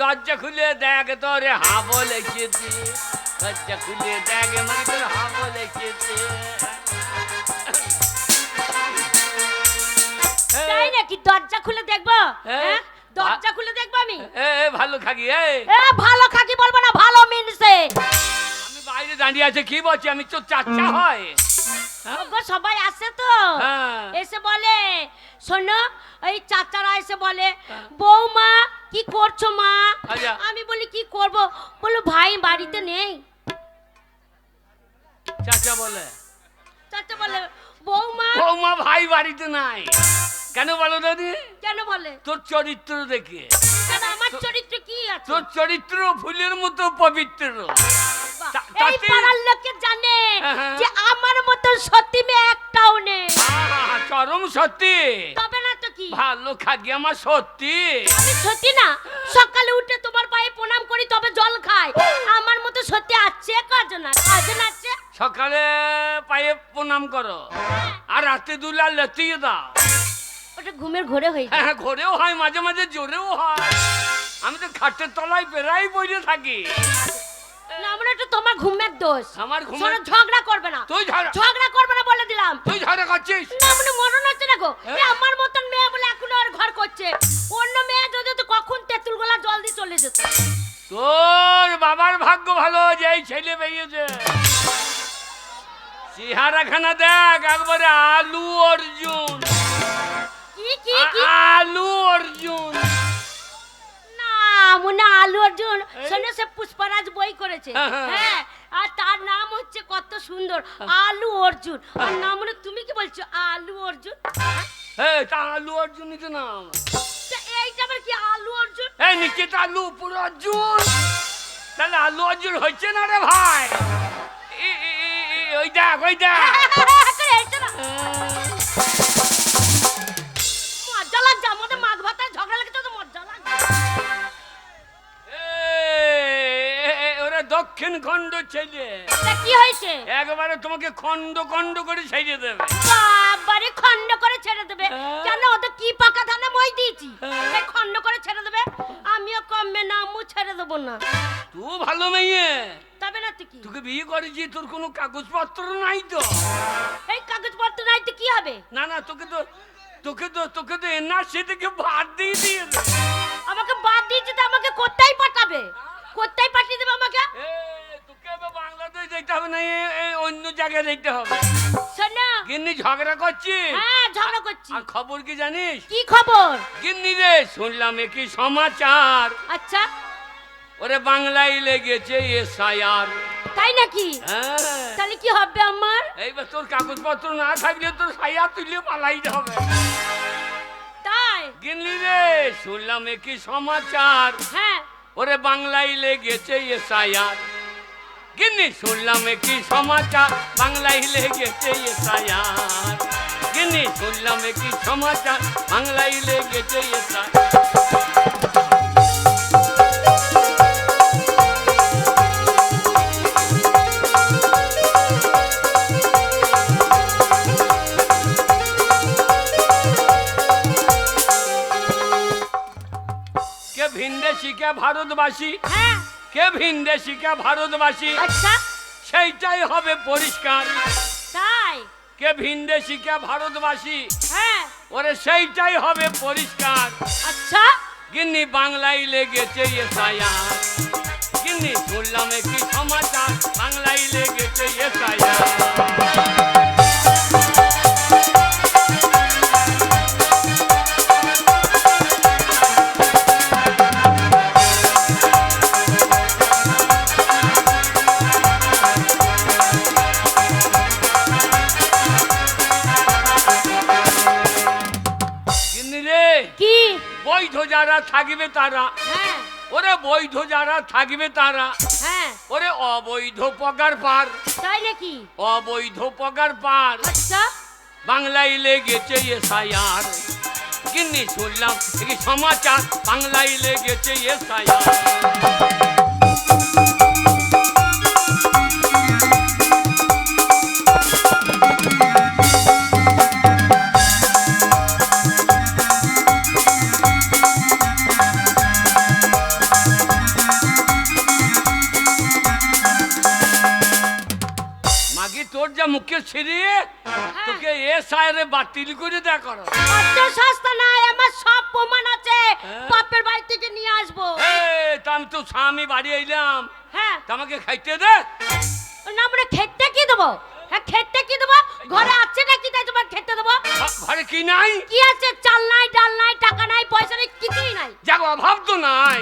দরজা খুলে দেখ তোরে হাবো লেগেছে, দরজা খুলে দেখ মানে তোর হাবো লেগেছে। তাই নাকি? দরজা খুলে দেখবো? হ্যাঁ, দরজা খুলে দেখবো আমি। ভালো খাকি, ভালো খাকি বলবো না, ভালো মিনসে। আমি বাইরে দাঁড়িয়ে আছে কি বলছি, আমি তো চাচা হয়। সবাই আসে তো, এসে বলে শোনো, এই চাচারা এসে বলে বৌমা কি করছো মা? আমি বলি কি করব, বলো ভাই বাড়িতে নেই। চাচা বলে, চাচা বলে বৌমা বৌমা ভাই বাড়িতে নাই। কেন বলো দাদি? কেন বলে? তোর চরিত্র দেখে। কেন আমার চরিত্র কি আছে? তোর চরিত্র ফুলের মতো পবিত্র। এই পাড়ার লোকে জানে যে আমার মতো সত্যি মেয়ে একটাও নেই। চরম সত্যি। তবে না তো কি? ভালো খাগি আমার সত্যি। আমি সত্যি না, সকালে উঠে তোমার পায়ে প্রণাম করি তবে জল খাই। আমার মতো সত্যি আছে কাজ না, কাজ না আছে। সকালে পায়ে প্রণাম করো আর রাতে দুলা লতিয়ে দাও। ওটা ঘুমের ঘোরে হয়ে যায়। হ্যাঁ, ঘোরেও হয় মাঝে মাঝে জোরেও হয়। আমি তো খাটের তলায় পেরাই বসে থাকি। না মানে এটা তোমার ঘুমের দোষ। আমার ঘুম। ঝগড়া করবে না। তুই ঝগড়া করবে না বলে দিলাম। তুই ঝগড়া করছিস? না মানে মরণ হচ্ছে না গো। আমার মতন মেয়ে বলে এখন আর ঘর করছে। অন্য মেয়ে যদি তো কখন তেঁতুল গোলা জল দিয়ে চলে যেত। তোর বাবার ভাগ্য ভালো যে এই ছেলে পেয়েছে। চেহারাখানা দেখ একবারে আলু অর্জুন। কি কি কি? আলু অর্জুন না মনে আলু অর্জুন শোনো, সে পুষ্পরাজ বই করেছে। হ্যাঁ, আর তার নাম হচ্ছে কত সুন্দর আলু অর্জুন। আর নাম মনে তুমি কি বলছো আলু অর্জুন? হ্যাঁ, তা আলু অর্জুনই তো নাম। এইটা আবার কি আলু অর্জুন? এই নিচে তো আলু উপর অর্জুন, তাহলে আলু অর্জুন হচ্ছে না রে ভাই। ওই দেখ ওই দেখ। মজা লাগছে আমাদের মাছ ভাতার ঝগড়া লাগছে তো মজা লাগছে। ওরা দক্ষিণ খণ্ড ছেলে। কি হয়েছে? একবারে তোমাকে খণ্ড খণ্ড করে ছেড়ে দেবে। বাবারে খণ্ড করে ছেড়ে দেবে? কেন ওদের কি পাকা ধানে মই দিয়েছি খণ্ড করে ছেড়ে দেবে? আমিও কমবে না, আমিও ছেড়ে দেবো না। তুই ভালো মেয়ে, তবে না তুই কি? তোকে বিয়ে করেছি, তোর কোনো কাগজপত্র নাই তো? এই কাগজপত্র নাই তো কি হবে? না না, তোকে তো এনআরসি থেকে বাদ দিয়ে দিয়েছে। আমাকে বাদ দিয়েছে তো আমাকে কোথায় পাঠাবে? কোথায় পাঠিয়ে দেবে আমাকে? তোকে বাংলাদেশ যেতে হবে না, অন্য জায়গায় যেতে হবে। শোনো গিন্নি ঝগড়া করছি। হ্যাঁ ঝগড়া করছি। আর খবর কি জানিস? কি খবর? গিন্নি রে শুনলাম কি সমাচার। আচ্ছা, ওরে বাংলায় লেগেছে এসআইআর। তাই নাকি? হ্যাঁ, তাহলে কি হবে আমার? এইবার তোর কাগজপত্র না থাকলে তোর সাইয়া তুলে পালাইতে হবে। তাই গিন্নি রে শুনলাম কি সমাচার। হ্যাঁ, ওরে বাংলায় লেগেছে এসআইআর। গিন্নি শুনলাম কি সমাচার, বাংলায় লেগেছে এসআইআর। গিন্নি শুনলাম কি সমাচার, বাংলায় লেগেছে এসআইআর। কে ভিনদেশি কে ভারতবাসী? হ্যাঁ, কে ভিনদেশি কে ভারতবাসী আচ্ছা সেইটাই হবে পরিষ্কার। তাই কে ভিনদেশি কে ভারতবাসী, হ্যাঁ, ওরে সেইটাই হবে পরিষ্কার। আচ্ছা গিন্নি বাংলায় লেগেছে এসআইআর। গিন্নি শুনলাম কি সমাচার, বাংলায় লেগেছে এসআইআর। কি? বৈধ যারা থাকবে তারা, হ্যাঁ ওরে বৈধ যারা থাকবে তারা, হ্যাঁ, ওরে অবৈধ পগার পার। তাই নাকি? অবৈধ পগার পার। আচ্ছা বাংলায় লেগেছে এসআইআর। গিন্নি শুনলাম কি সমাচার, বাংলায় লেগেছে এসআইআর। যা মুখে ছিড়িয়ে তোকে এ সাইরে বাতিল করে দেয়া করো। অত সস্তা নাই, আমার সব প্রমাণ আছে, বাপের বাড়ি থেকে নিয়ে আসবো। তা আমি তো স্বামী বাড়ি এলাম, হ্যাঁ তা আমাকে খাইতে দে। না মানে খেতে কি দেবো? হ্যাঁ খেতে কি দেবো? ঘরে আছে নাকি তাই তোমার খেতে দেবো? ঘরে কি নাই? কি আছে? চাল নাই, ডাল নাই, টাকা নাই, পয়সা নাই, কিছুই নাই। যাক অভাব তো নাই।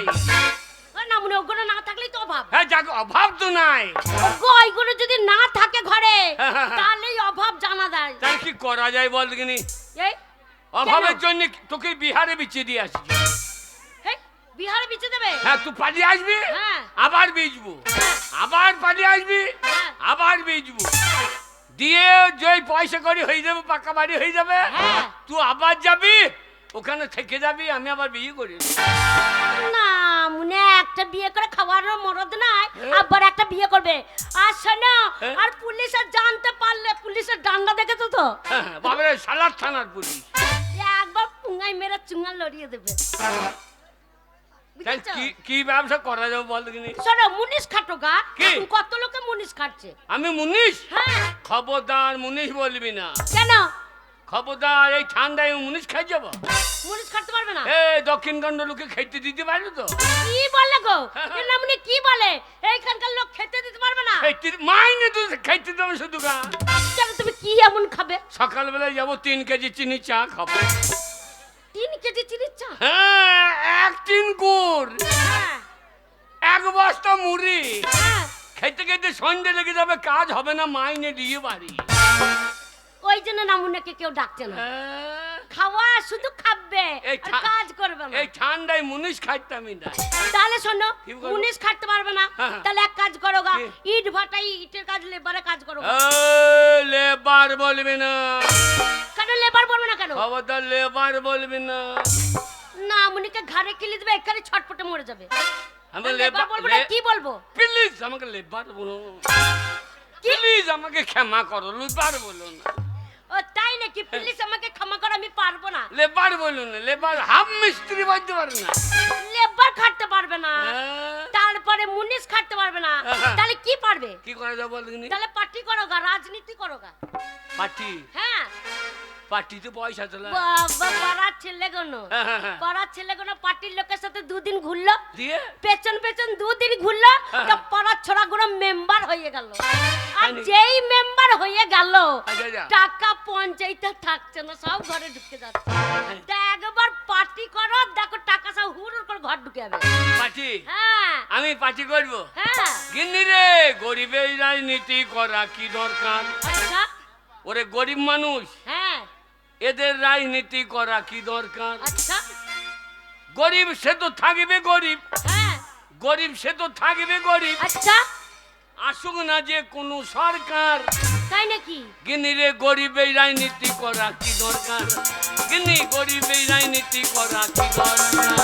না মানে ওগুলো না থাকলেই তো অভাব। হ্যাঁ যাক অভাব তো নাই। ওইগুলো যদি না থাকে ঘরে তাহলেই অভাব জানা যায়। তাই কি করা যায় বল দেখিনি? এই অভাবের জন্য তোকে বিহারে বিছিয়ে দিয়ে আসছি। বিহারে বিচে দেবে? হ্যাঁ তুই পালিয়ে আসবি, আবার বেচবো, আবার পালিয়ে আসবি, আবার বেচবো, দিয়ে যে পয়সা করে হয়ে যাবে, পাকা বাড়ি হয়ে যাবে, তুই আবার যাবি, ওখানে থেকে যাবি, আমি আবার বিয়ে করি। না মনে একটা বিয়ে করে খাওয়ার মরদ নাই, আবার একটা বিয়ে করবে। আর শোনো, আর পুলিশের জানতে পারলে পুলিশের ডান্ডা দেখেছো তো? বাবারে সালার থানার পুলিশ একবার পুঙ্গাই মেরে চুঙ্গা লড়িয়ে দেবে। কি ব্যবসা করা যাবে বল দেখিনি? শোনো, মুনিশ খাটো গা, কত লোকে মুনিশ খাচ্ছে। আমি মুনিশ? হ্যাঁ। খবরদার মুনিশ বলবি না। কেন? খবরদার, এই ঠান্ডায় মুনিশ খাই যাবো? মুনিশ খাটতে পারবে না? দক্ষিণ কাণ্ড লোকে খেতে দিতে পারবে তো? কি বলে গো? নামনি কি বলে? এইখানকার লোক খেতে দিতে পারবে না? মাইনে তো খেতে দেবে শুধু গা। কেন তুমি কি এমন খাবে? সকালবেলায় যাবো 3 কেজি চিনি চা খাবো। 3 কেজি চিনি চা? হ্যাঁ, 1 টিন গুড়, 1 বস্তা মুড়ি, খেতে খেতে সন্ধ্যে লেগে যাবে, কাজ হবে না, মাইনে দিয়ে বাড়ি। ওই জন্য নামুনাকে কেউ ডাকছে না। খাওয়া শুধু খাবে, কাজ করবে না। এই ঠান্ডায় মুনিশ খাইতামই না। তাহলে শোনো, মুনিশ খাইতে পারবে না, তাহলে এক কাজ করো গা, ইট ভাটাই, ইটের কাজ, লেবারে কাজ করো। লেবার বলবি না। কেন লেবার বলবে না? কেন খবরদার লেবার বলবি না। না মুনিকে ঘাড়ে কিলে দেবে, এখানে ছটপটে মরে যাবে। আমি লেবার বলবো না, কি বলবো? প্লিজ আমাকে লেবার বলো, প্লিজ আমাকে ক্ষমা করো, লেবার বলো না। ও তাই নাকি? প্লিজ আমাকে ক্ষমা করো, আমি পারবো না। লেবার বলো না, লেবার হাফ মিস্ত্রি বাজতে পারে না, লেবার খাটতে পারবে না, তারপরে মুনিশ খাটতে পারবে না, তাহলে কি পারবে? কি করা যাবে বল দেখিনি? তাহলে পার্টি করো গা, রাজনীতি করো গা। পার্টি? হ্যাঁ পার্টিতে পয়সা তোলা। বাবা, পাড়ার ছেলেগুলো, পাড়ার ছেলেগুলো পার্টির লোকের সাথে 2 দিন ঘুরলো, দিয়ে পেছন পেছন 2 দিন ঘুরলো, তো পাড়ার ছোড়াগুলো মেম্বার হয়ে গেল। আর যেই মেম্বার হয়ে গেল, টাকা পঞ্চায়েতে থাকছে না, সব ঘরে ঢুকে যাচ্ছে। তা একবার পার্টি করো, দেখো টাকা সব হুড় করে ঘর ঢুকে যাবে। পার্টি? হ্যাঁ আমি পার্টি করব। হ্যাঁ। গিন্নি রে, গরিবের রাজনীতি করা কি দরকার? আচ্ছা। ওরে গরিব মানুষ, হ্যাঁ, এদের রাজনীতি করা কি দরকার? আচ্ছা। গরিব সে তো থাকবে গরিব, হ্যাঁ, গরিব সে তো থাকবে গরিব। আচ্ছা। আসুক না যে কোনো সরকার। তাই নাকি? গিন্নি রে, গরিবের রাজনীতি করা কি দরকার? গিন্নি, গরিবের রাজনীতি করা কি দরকার?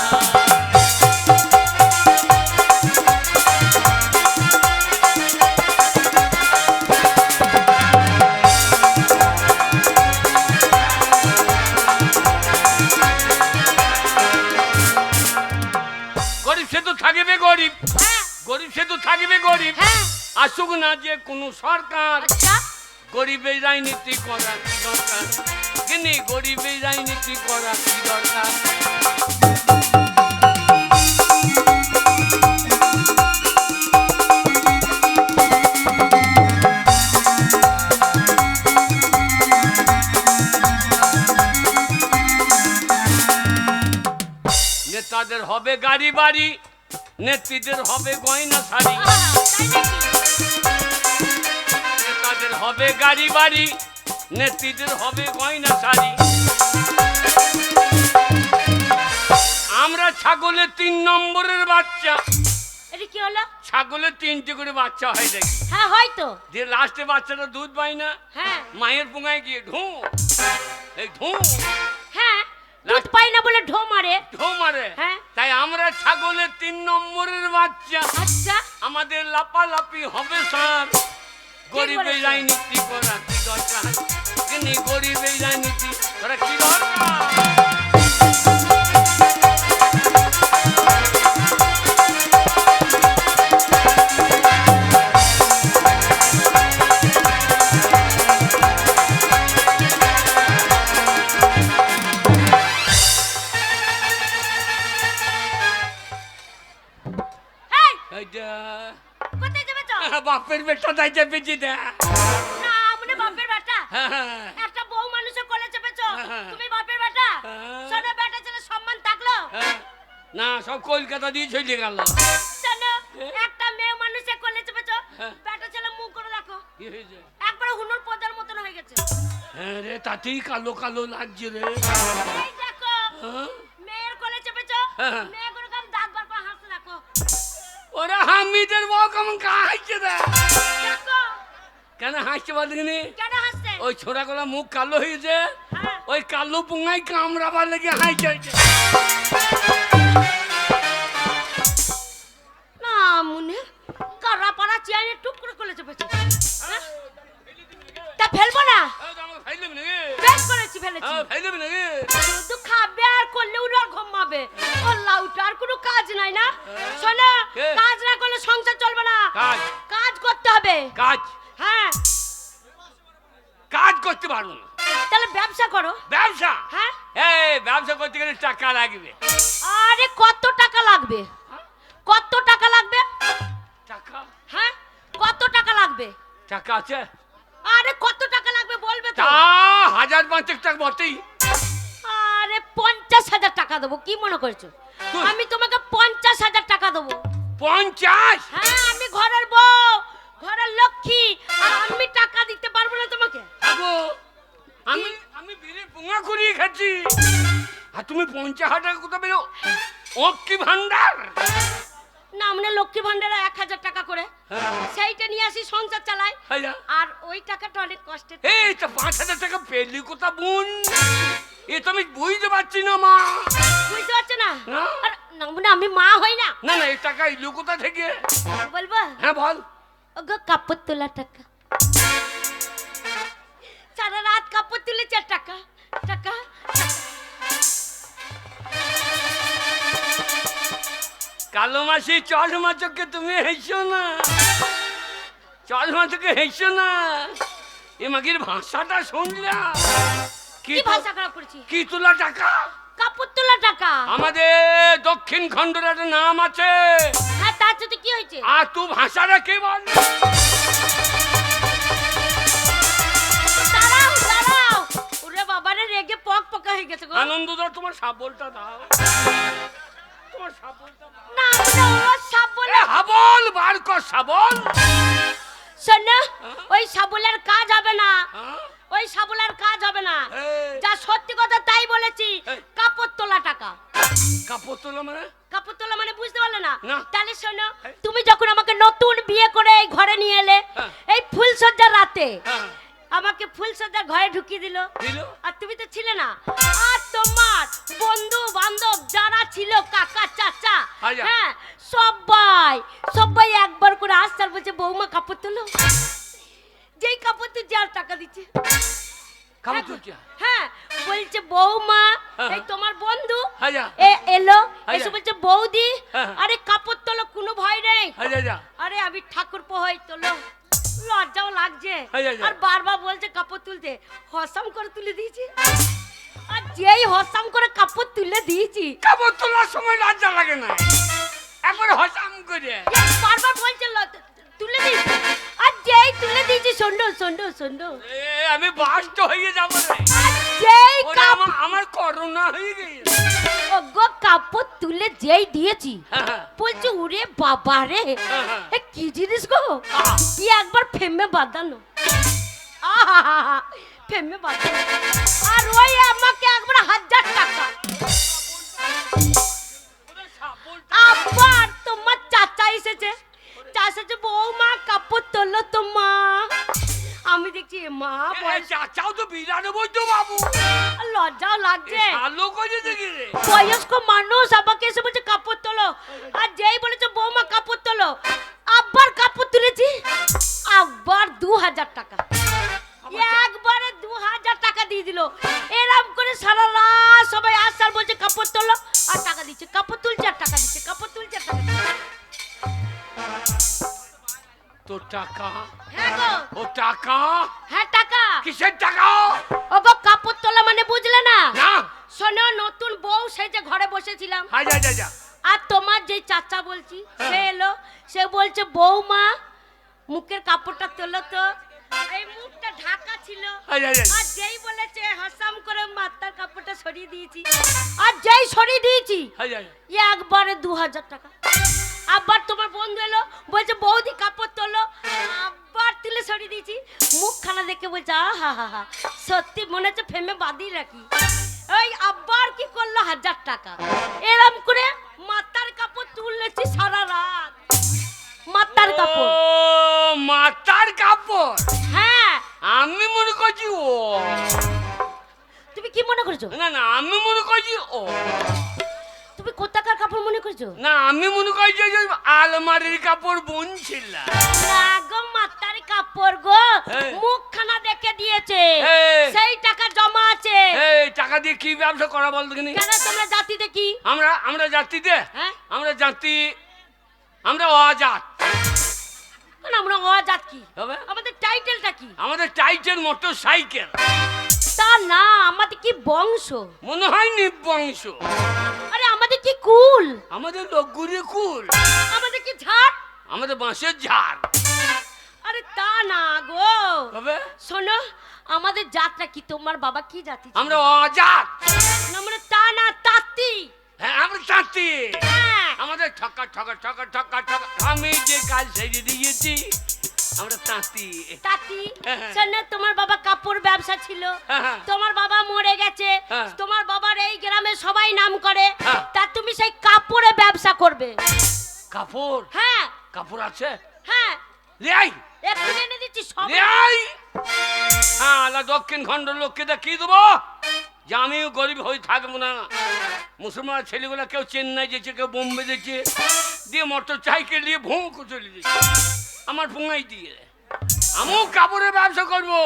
গরিব সে তো থাকবে গরিব, গরিব সে তো থাকবে গরিব। আসুক না যে কোনো সরকার, গরিবের রাজনীতি করা কি দরকার? কিন্তু গরিবের রাজনীতি করা কি দরকার? নেতাদের হবে গাড়ি বাড়ি, নেত্রীদের হবে গয়না শাড়ি। নেতাদের হবে গাড়ি বাড়ি, নেত্রীদের হবে গয়না শাড়ি। আমরা ছাগলের 3 নম্বরের বাচ্চা। এটা কি হলো? ছাগলের 3টে করে বাচ্চা হয় দেখি। হ্যাঁ হয়তো। যে লাস্টে বাচ্চাটা দুধ পায় না, হ্যাঁ, মায়ের পুঙ্গায় গিয়ে ঢু, এই ঢু। হ্যাঁ, দুধ পায় না বলে ঢো মারে। ঢো মারে। হ্যাঁ, তাই আমরা ছাগলের 3 নম্বরের বাচ্চা। আচ্ছা, আমাদের লাপালাপি হবে স্যার। গরিবের রাজনীতি করা কি দরকার? কিন্তু গরিবের রাজনীতি করা কি দরকার? এইটা কোথায় যাবে তো? বাপের বেটা তাই চেপেছি দে। না মানে বাপের বেটা। একটা বউ মানুষের কোলে চেপেছো, তুমি বাপের বেটা? শোনো বেটা ছেলে সম্মান থাকলো? না সব কলকাতা দিয়ে চলে গেল। শোনো একটা মেয়ে মানুষের কোলে চেপেছো, বেটা ছেলে মুখ করে দেখো কি হয়েছে? একবার হুনুর পদার মতন হয়ে গেছে। হ্যাঁ রে তাতেই কালো কালো লাগছে রে। এই দেখো মেয়ের কোলে চেপেছো, মেয়ে করে কাম দাঁত বার করে হাসতে দেখো। ওরে হামিদের বউ কেমন হাসছে রে। দেখো কেন হাসছে বলদিনি? কেন হাসছে? ওই ছোড়া গলা মুখ কালো হয়েছে, হ্যাঁ। ওই কালো পুঙ্গাই কামড়াবার লেগে হাসছে। না মনে কারা পাড়া চেয়ারে টুক করে কোলে চেপেছো। হ্যাঁ? তা ফেলবো না? বেশ করেছি ফেলেছি। শুধু খাবে আর করলে উনার ঘুমাবে। লাউটা আর কোনো কাজ নাই না? শোনো কাজ না করলে সংসার চলবে না। কাজ করতে হবে। কাজ? হ্যাঁ। কাজ করতে পারবো না। তাহলে ব্যবসা করো। ব্যবসা? হ্যাঁ। এই ব্যবসা করতে গেলে টাকা লাগবে। আরে কত টাকা লাগবে? কত টাকা লাগবে? টাকা? হ্যাঁ কত টাকা লাগবে? টাকা আছে? আরে কত টাকা লাগবে বলবে তো? তা 1005 টাকা বটেই। আরে 50,000 টাকা দেবো, কি মনে করছো? আমি তোমাকে 50,000 টাকা দেবো। 50? হ্যাঁ আমি ঘরের বউ, ঘরের লক্ষ্মী, আর আমি টাকা দিতে পারবো না তোমাকে? আমি আমি বিড়ি পুঙ্গা করিয়ে খাচ্ছি আর তুমি 50,000 টাকা কোথা পেলো? ও কি ভান্ডার? না মানে লক্ষ্মী ভান্ডারে 1,000 টাকা করে, সেইটা নিয়ে আসি সংসার চালাই। আর ওই টাকাটা অনেক কষ্টের। এই তো 5,000 টাকা পেলি কোথা বোন? এ তো আমি বুঝতে পারছি না মা। বুঝতে পারছো না? না মানে আমি মা হই না। না না এই টাকা এলো কোথা থেকে? বলবো? হ্যাঁ বল। ওগো কাপড় তোলা টাকা, সারা রাত কাপড় তুলেছে টাকা টাকা। কালো মাসি চশমা চোখে তুমি হেসো না, চশমা চোখে হেসো না। এ মাগির ভাষাটা শুনলা? কি ভাষা খারাপ করেছি? কি তোলা টাকা? কাপড় তোলা টাকা। আমাদের দক্ষিণ খণ্ডের একটা নাম আছে। হ্যাঁ তার সাথে কি হয়েছে? আর তুই ভাষাটা কে বল? দাঁড়াও দাঁড়াও, ওরে বাবারে রেগে পক পকা হয়ে গেছে গো। আনন্দ দাও তোমার শাবলটা দাও, তোমার শাবলটা দাও। না ও শাবল। এ হাবল বার কর শাবল। শোনো ওই শাবলের কাজ হবে না, ওই শাবলের কাজ হবে না। যা সত্যি কথা তাই বলেছি। কাপড় তোলা টাকা। কাপড় তোলা মানে? কাপড় তোলা মানে বুঝতে পারলে না? না। তাহলে শোনো তুমি যখন আমাকে নতুন বিয়ে করে এই ঘরে নিয়ে এলে, এই ফুলসজ্জার রাতে আমাকে ফুলসজ্জার ঘরে ঢুকিয়ে দিল, আর তুমি তো ছিলে না। আর তোমার বন্ধু বান্ধব যারা ছিল, কাকা চাচা, হ্যাঁ সবাই সবাই একবার করে আসছে আর বলছে বৌমা কাপড় তোলো। যেই কাপড় তুই যার টাকা দিচ্ছে। হ্যাঁ বলছে বৌমা এই তোমার বন্ধু এলো, এসে বলছে বৌদি আরে কাপড় তোলো, কোনো ভয় নেই। আরে আমি ঠাকুর পোহাই, তোলো। লজ্জাও লাগছে আর বারবার বলছে কাপড় তুলতে, হসাম করে তুলে দিয়েছি। আর যেই হসাম করে কাপড় তুলে দিয়েছি, কাপড় তোলার সময় লজ্জা লাগে না, একবার হসাম করে বারবার বলছে তুলে দিয়েছি। আর যেই তুলে দিয়েছি সন্ডো সন্ডো সন্ডো আমি বাস্ট হয়ে যাবো রে। যেই আমার করোনা হয়ে গেছে। ওগো কাপড় তুলে যেই দিয়েছি, বলছে ওরে বাবা রে এ কি জিনিস গো, কি একবার ফেমে বাঁধানো, আহা ফেমে বাঁধানো। আর ওই আমাকে একবার 1,000 টাকা। আবার তোমার চাচা এসেছে, চাচা বৌমা কাপড় তোলো তো মা। আমি দেখছি মা চাচাও তো বিরাট বইতো বাবু, লজ্জাও লাগছে। বয়স্ক মানুষ আমাকে এসে বলছে কাপড় তোলো, আর যেই বলেছে বৌমা কাপড় তোলো, আবার কাপড় তুলেছি, আবার 2,000 টাকা। একবারে 2,000 টাকা দিয়ে দিল। এরকম করে সারা রাত সবাই আসার বলছে কাপড় তোলো আর টাকা দিচ্ছে, কাপড় তুলছে আর টাকা দিচ্ছে, কাপড় তুলছে আর টাকা দিচ্ছে। তো টাকা? হ্যাঁ গো। ও টাকা? হ্যাঁ টাকা। কিসের টাকা? ওগো কাপড় তোলা মানে বুঝলে না? না। শোনো নতুন বউ সেজে ঘরে বসেছিলাম, আর তোমার যে চাচা বলছি সে এলো, সে বলছে বৌমা মুখের কাপড়টা তোলো তো, এই মুখটা ঢাকা ছিল। আর যেই বলেছে হাসাম করে মাথার কাপড়টা সরিয়ে দিয়েছি, আর যেই সরিয়ে দিয়েছি একবারে 2000 টাকা। আবার তোমার বন্ধু এলো বলছে বৌদি কাপড় তোলো, আবার তুলে সরিয়ে দিয়েছি। মুখখানা দেখে বলছে আহা হা হা, সত্যি মনে হচ্ছে ফেমে বাঁধিয়ে রাখি। ওই আবার কি করলো 1000 টাকা। এরম করে মাথার কাপড় তুলেছি সারা রাত। মাথার কাপড়, মাথার কাপড়। হ্যাঁ আমি মনে করছি ও। তুমি কি মনে করছো? না না আমি মনে করছি ও। তুমি কোথাকার কাপড় মনে করছো? না আমি মনে করছি যে আলমারির কাপড় বুনছিল। না গো মাথার কাপড় গো, মুখখানা দেখে দিয়েছে, সেই টাকা জমা আছে। এই টাকা দিয়ে কি ব্যবসা করা বল দেখিনি? কেন তোমরা জাতিতে কি? আমরা জাতিতে, আমরা জাতি, আমরা অজাত। আমরা অজাত কি হবে? আমাদের টাইটেলটা কি? আমাদের টাইটেল মোটরসাইকেল। তা না, আমাদের কি বংশ? মনে হয় নিবংশ। আরে আমাদের কি কুল? আমাদের লোকগুলি কুল। আমাদের কি ঝাড়? আমাদের বাঁশের ঝাড়। আরে তা না গো। হবে শোনো, আমাদের জাতটা কি? তোমার বাবা কি জাতি? আমরা অজাত। আমরা তা না, তাঁতি। হ্যাঁ আমরা তাঁতি। আমাদের ঠকা ঠকা ঠকা ঠকা ঠকা, আমি যে কাজ সেরে দিয়েছি আমরা তাঁতি। তাঁতি। শোনো, তোমার বাবা কাপড় ব্যবসা ছিল, তোমার বাবা মরে গেছে, তোমার বাবার এই গ্রামে সবাই নাম করে, তা তুমি সেই কাপড়ে ব্যবসা করবে। কাপড়? হ্যাঁ কাপড় আছে। হ্যাঁ লেই একটু এনে দিচ্ছি সব। লেই হ্যাঁ, আলা দক্ষিণ খণ্ড লোককে কি দেবো যে আমিও গরিব হয়ে থাকবো না। মুসলমান ছেলেগুলো কেউ চেন্নাই যেছে, কেউ বোম্বে যেছে, দিয়ে মোটর সাইকেল দিয়ে ভোঁকো চলে যেছে আমার পুঙ্গাই দিয়ে। আমিও কাপড়ের ব্যবসা করবো,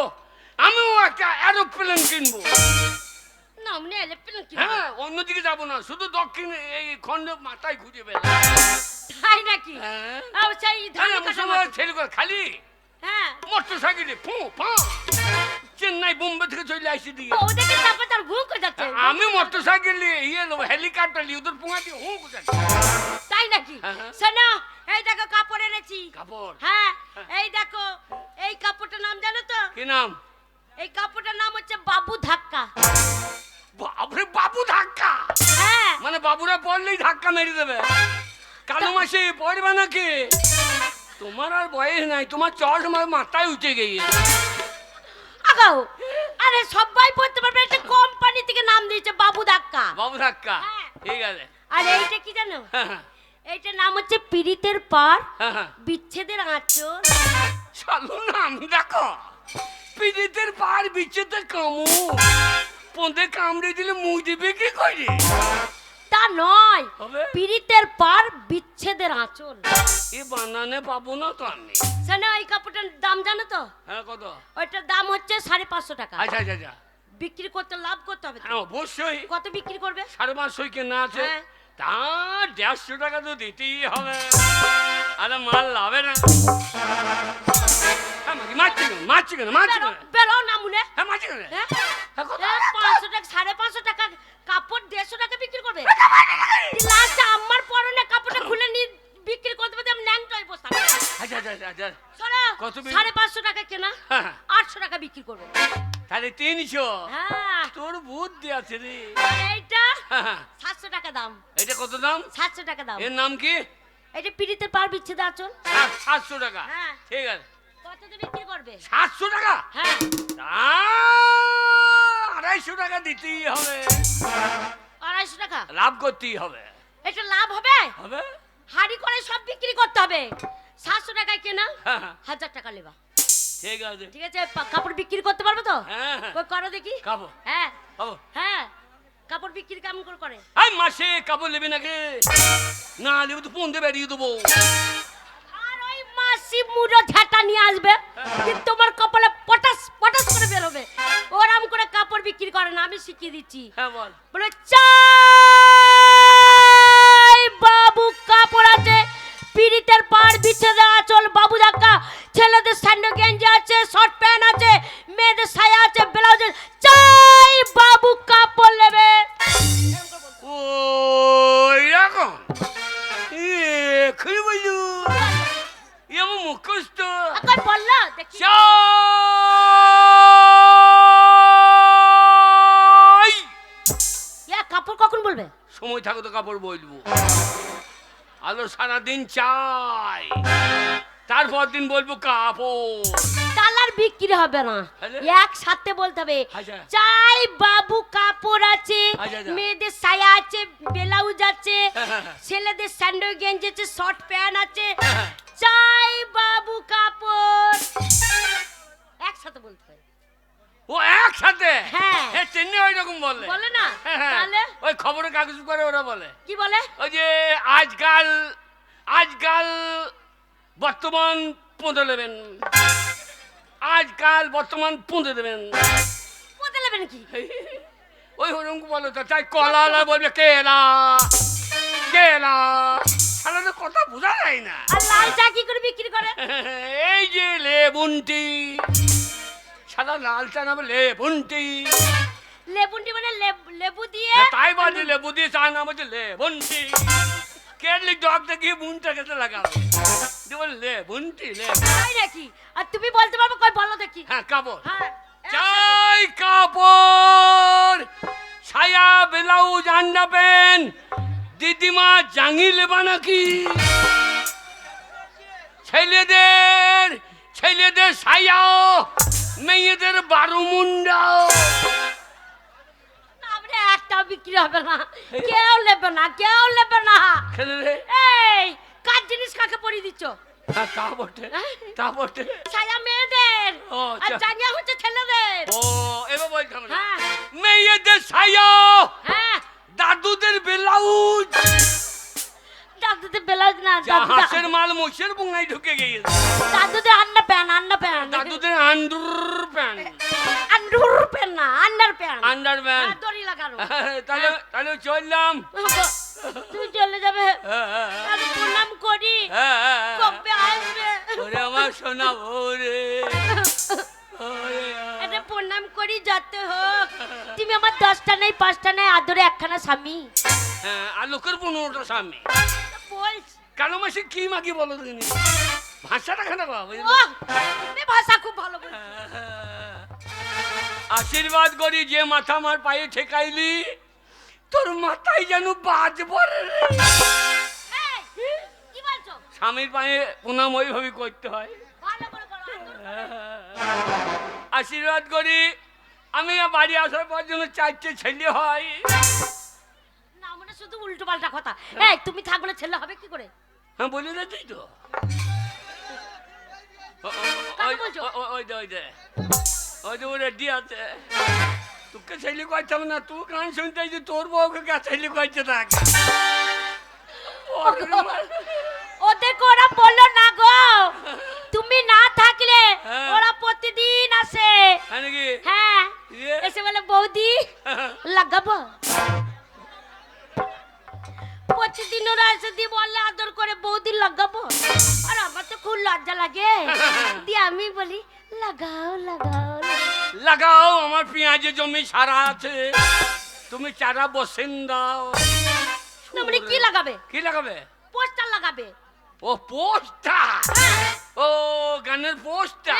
আমিও একটা এরোপ্লেন কিনবো। না মানে এরোপ্লেন কি? হ্যাঁ অন্যদিকে যাবো না, শুধু দক্ষিণ এই খণ্ড মাথায় ঘুরে বেড়া। তাই নাকি? হ্যাঁ সেই মুসলমান ছেলেগুলো খালি হ্যাঁ মোটর সাইকেলে ফু ফু চেন্নাই বোম্বে থেকে চলে আসি দিয়ে। ওদেরকে তারপর তার ভুঁকো যাচ্ছে। আমি মোটর সাইকেল নিয়ে ইয়ে নেবো, হেলিকপ্টার নিয়ে ওদের পুঙা দিয়ে হুঁকো যাচ্ছে। তাই নাকি? শোনো, এই দেখো কাপড় এনেছি। কাপড়? হ্যাঁ এই দেখো, এই কাপড়টার নাম জানো তো? কি নাম? এই কাপড়টার নাম হচ্ছে বাবু ধাক্কা। বাবরে বাবু ধাক্কা? হ্যাঁ মানে বাবুরা পড়লেই ধাক্কা মেরে দেবে? কালো মাসে পড়বে নাকি? তোমার আর বয়স নাই, তোমার চশ আমার মাথায় উঠে গিয়ে। আগাও, আরে সবাই পড়তে পারবে, একটা কোম্পানি থেকে নাম দিয়েছে বাবু ধাক্কা। বাবু ধাক্কা, ঠিক আছে। আর এইটা কি জানো? এইটার নাম হচ্ছে পীড়িতের পার বিচ্ছেদের আঁচল। চলো নাম দেখো, পীড়িতের পার বিচ্ছেদের কামড়। পোঁদে কামড়ে দিলে মুখ দিবে কি করে? তা নয়, পীড়িতের পার বিচ্ছেদের আঁচল। এ বানানে পাবো না তো আমি। শোনো, এই কাপড়টার দাম জানো তো? হ্যাঁ কত? ওইটার দাম হচ্ছে 550 টাকা। আচ্ছা আচ্ছা আচ্ছা। বিক্রি করতে লাভ করতে হবে। হ্যাঁ অবশ্যই। কত বিক্রি করবে? 550 কেনা আছে, তা 150 টাকা তো দিতেই হবে। আরে মাল লাভে না। মারছি কেন? বেরো না মুনে। হ্যাঁ মারছি কেন? 500 টাকা, 550 টাকা কাপড় 150 টাকা বিক্রি করবে? লাস্ট আমার পরনে কাপড়টা খুলে নি বিক্রি করতে পারতে আমি ল্যাংটাই বসতাম। আচ্ছা আচ্ছা আচ্ছা। শোনো, কত? 550 টাকা কেনা, 800 টাকা বিক্রি করবে। তাহলে 300। হ্যাঁ তোর বুদ্ধি আছে রে। এইটা 700 টাকা দাম। এটা কত দাম? 700 টাকা দাম। এর নাম কি? এটা পীড়িতের পার বিচ্ছেদ আঁচল। 700 টাকা। হ্যাঁ ঠিক আছে। কত দিয়ে বিক্রি করবে? 700 টাকা? হ্যাঁ। 250 টাকা দিতেই হবে। 250 টাকা লাভ করতেই হবে। এটা লাভ হবে? হবে। হাড়ি করে সব বিক্রি করতে হবে। 700 টাকায় কেনা, 1000 টাকা লেবা। ঠিক আছে। ঠিক আছে, কাপড় বিক্রি করতে পারবে তো? হ্যাঁ কই করো দেখি। কাপড়? হ্যাঁ কাপড়? হ্যাঁ কাপড় বিক্রি কেমন করে? এই মাসে কাপড় নেবে নাকি? না নেবে তো ফোন দিয়ে বেরিয়ে দেবো। আর ওই মাসি মুড়ো ঝাঁটা নিয়ে আসবে, কিন্তু তোমার কপালে পটাস পটাস করে বের হবে। ওরাম করে কাপড় বিক্রি করে না, আমি শিখিয়ে দিচ্ছি। হ্যাঁ বল। বলে চাই বাবু কাপড় আছে, পীড়িতের পার বিচ্ছেদের আঁচল বাবু ধাক্কা, ছেলেদের স্যান্ডো গেঞ্জি আছে, শর্ট প্যান্ট আছে, মেয়েদের সায়া আছে, ব্লাউজ আছে, চাই বাবু কাপড় নেবে। ও এরকম? এক্ষুনি বললু ই আমার মুখস্থ এখন বললো দেখি চাই কাপড় কখন বলবে? সময় থাকো তো কাপড় বলবো। আলো সারাদিন চাই, তারপর দিন বলবো কাপড়। কালার বিক্রি হবে না, একসাথে বলতে হবে। চাই বাবু কাপড় আছে, মেয়েদের সায়া আছে, ব্লাউজ আছে, ছেলেদের স্যান্ডো গেঞ্জি আছে, শর্ট প্যান্ট আছে। চাই বাবু কাপড় একসাথে বলতে হবে। ও একসাথে? হ্যাঁ চেন্নি ওই রকম বলে বলে না? তাহলে ওই খবরের কাগজ করে ওরা বলে কি বলে? ওই যে আজকাল বর্তমান পুঁতে দেবেন, আজকাল বর্তমান পুঁতে দেবেন। পুঁতে দেবেন কি? ওই ওরকম বলে তো। তাই কলা বলবে কেলা কেলা, তাহলে তো কথা বোঝা যায় না। আর লাল চা কি করে বিক্রি করে? এই যে লেবুনটি, সাদা লাল চা নামে লেবুনটি। লেবুনটি মানে লেবু দিয়ে? তাই বলে লেবু দিয়ে চা নাম হচ্ছে লেবুনটি। কেটলি ডগ দেখি বুনটা খেতে লাগাবে লেবুনটি লেবু। তাই নাকি? আর তুমি বলতে পারবে? কই বলো দেখি। হ্যাঁ কাপড়। হ্যাঁ চাই কাপড়, ছায়া ব্লাউজ আন্ডা প্যান্ট। দিদিমা জাঙ্গি লেবা নাকি? ছেলেদের ছায়া, মেয়েদের বারো মুন্ডা। একটা বিক্রি হবে না, কেউ নেবে না, কেউ নেবে না। এই কার জিনিস কাকে পরিয়ে দিচ্ছ? তা বটে, তা বটে। ছায়া মেয়েদের আর জাঙ্গিয়া হচ্ছে ছেলেদের। ও এবার বলতাম না, মেয়েদের ছায়া, হ্যাঁ দাদুদের ব্লাউজ। দাদুদের ব্লাউজ না, হাঁসের মাল মোষের বুঙাই ঢুকে গিয়েছে। দাদুদের আন্ডার প্যান্ট, আন্ডার প্যান্ট। দাদুদের আন্ডার প্যান্ট, আন্ডার প্যান্ট না, আন্ডার প্যান্ট। আন্ডার প্যান্ট দড়ি লাগানো। তাহলে চললাম। তুই চলে যাবে, আমি প্রণাম করি। কবে আসবে? ওরে আমার সোনা ওরে, এটা প্রণাম করি যত হোক। তুমি আমার 10টা নাই 5টা নাই আদরে একখানা স্বামী। হ্যাঁ আর লোকের 15টা স্বামী। বলছি কালো মাসে কি মাগি বলো তুমি? ভাষাটা খানা বাবা, তুমি ভাষা খুব ভালো বলছো। আশীর্বাদ করি যে মাথা আমার পায়ে ঠেকাইলি, তোর মাথায় যেন বাজ পড়ে। কি বলছো? স্বামীর পায়ে প্রণাম ওইভাবে করতে হয়। ভালো করে বলো। আশীর্বাদ করি আমি বাড়ি আসার পর যেন 4টে ছেলে হয়। না মানে শুধু উল্টো পাল্টা কথা। এই তুমি থাকলে ছেলে হবে কি করে? হ্যাঁ বলে দিই তো। ওই যে রেডি আছে, তোকে ছেলে কইতাম না, তুই গান শুনতে যে তোর বউকে কে ছেলে কইছে না। ওদেরকে ওরা বললো না গো, তুমি না থাকলে ওরা প্রতিদিন আসে। হ্যাঁ এসে বলে বৌদি লাগাবো। প্রতিদিন ওরা এসে দিয়ে বললে আদর করে বৌদি লাগাবো। আর আমার তো খুব লজ্জা লাগে, দিয়ে আমি বলি লাগাও লাগাও লাগাও। আমার পেঁয়াজের জমি সারা আছে, তুমি চারা বসেন দাও। না মানে কি লাগাবে? কি লাগাবে? পোস্টার লাগাবে। ও পোস্টার, ও গানের পোস্টার।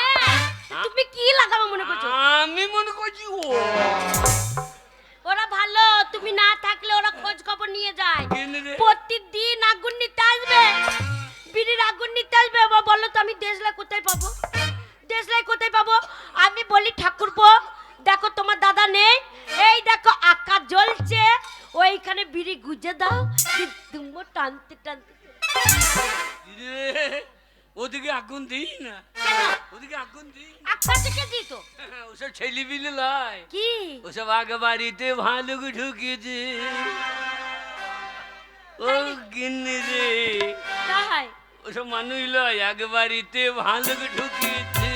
তুমি কি লাগাবে মনে করছো? আমি মনে করছি ওরা ভালো, তুমি না থাকলে ওরা খোঁজ খবর নিয়ে যায়। প্রতিদিন আগুন নিতে আসবে, বিড়ির আগুন নিতে আসবে। আবার বললো তো আমি দেশলাই কোথায় পাবো, দেশলাই কোথায় পাবো? আমি বলি ঠাকুরপো দেখো তোমার দাদা নেই, এই দেখো আকাশ জ্বলছে, ওইখানে বিড়ি গুজে দাও। তুমি টানতে টানতে ওদিকে আগুন দিই না, ওদিকে আগুন দিই। আকাশে কে দিত? ওসব ছেলে বিলে লাই কি, ওসব আগে বাড়িতে ভালুক ঢুকেছে। ও গিন্নি রে, তাই ওসব মানুষ লয়, আগে বাড়িতে ভালুক ঢুকেছে।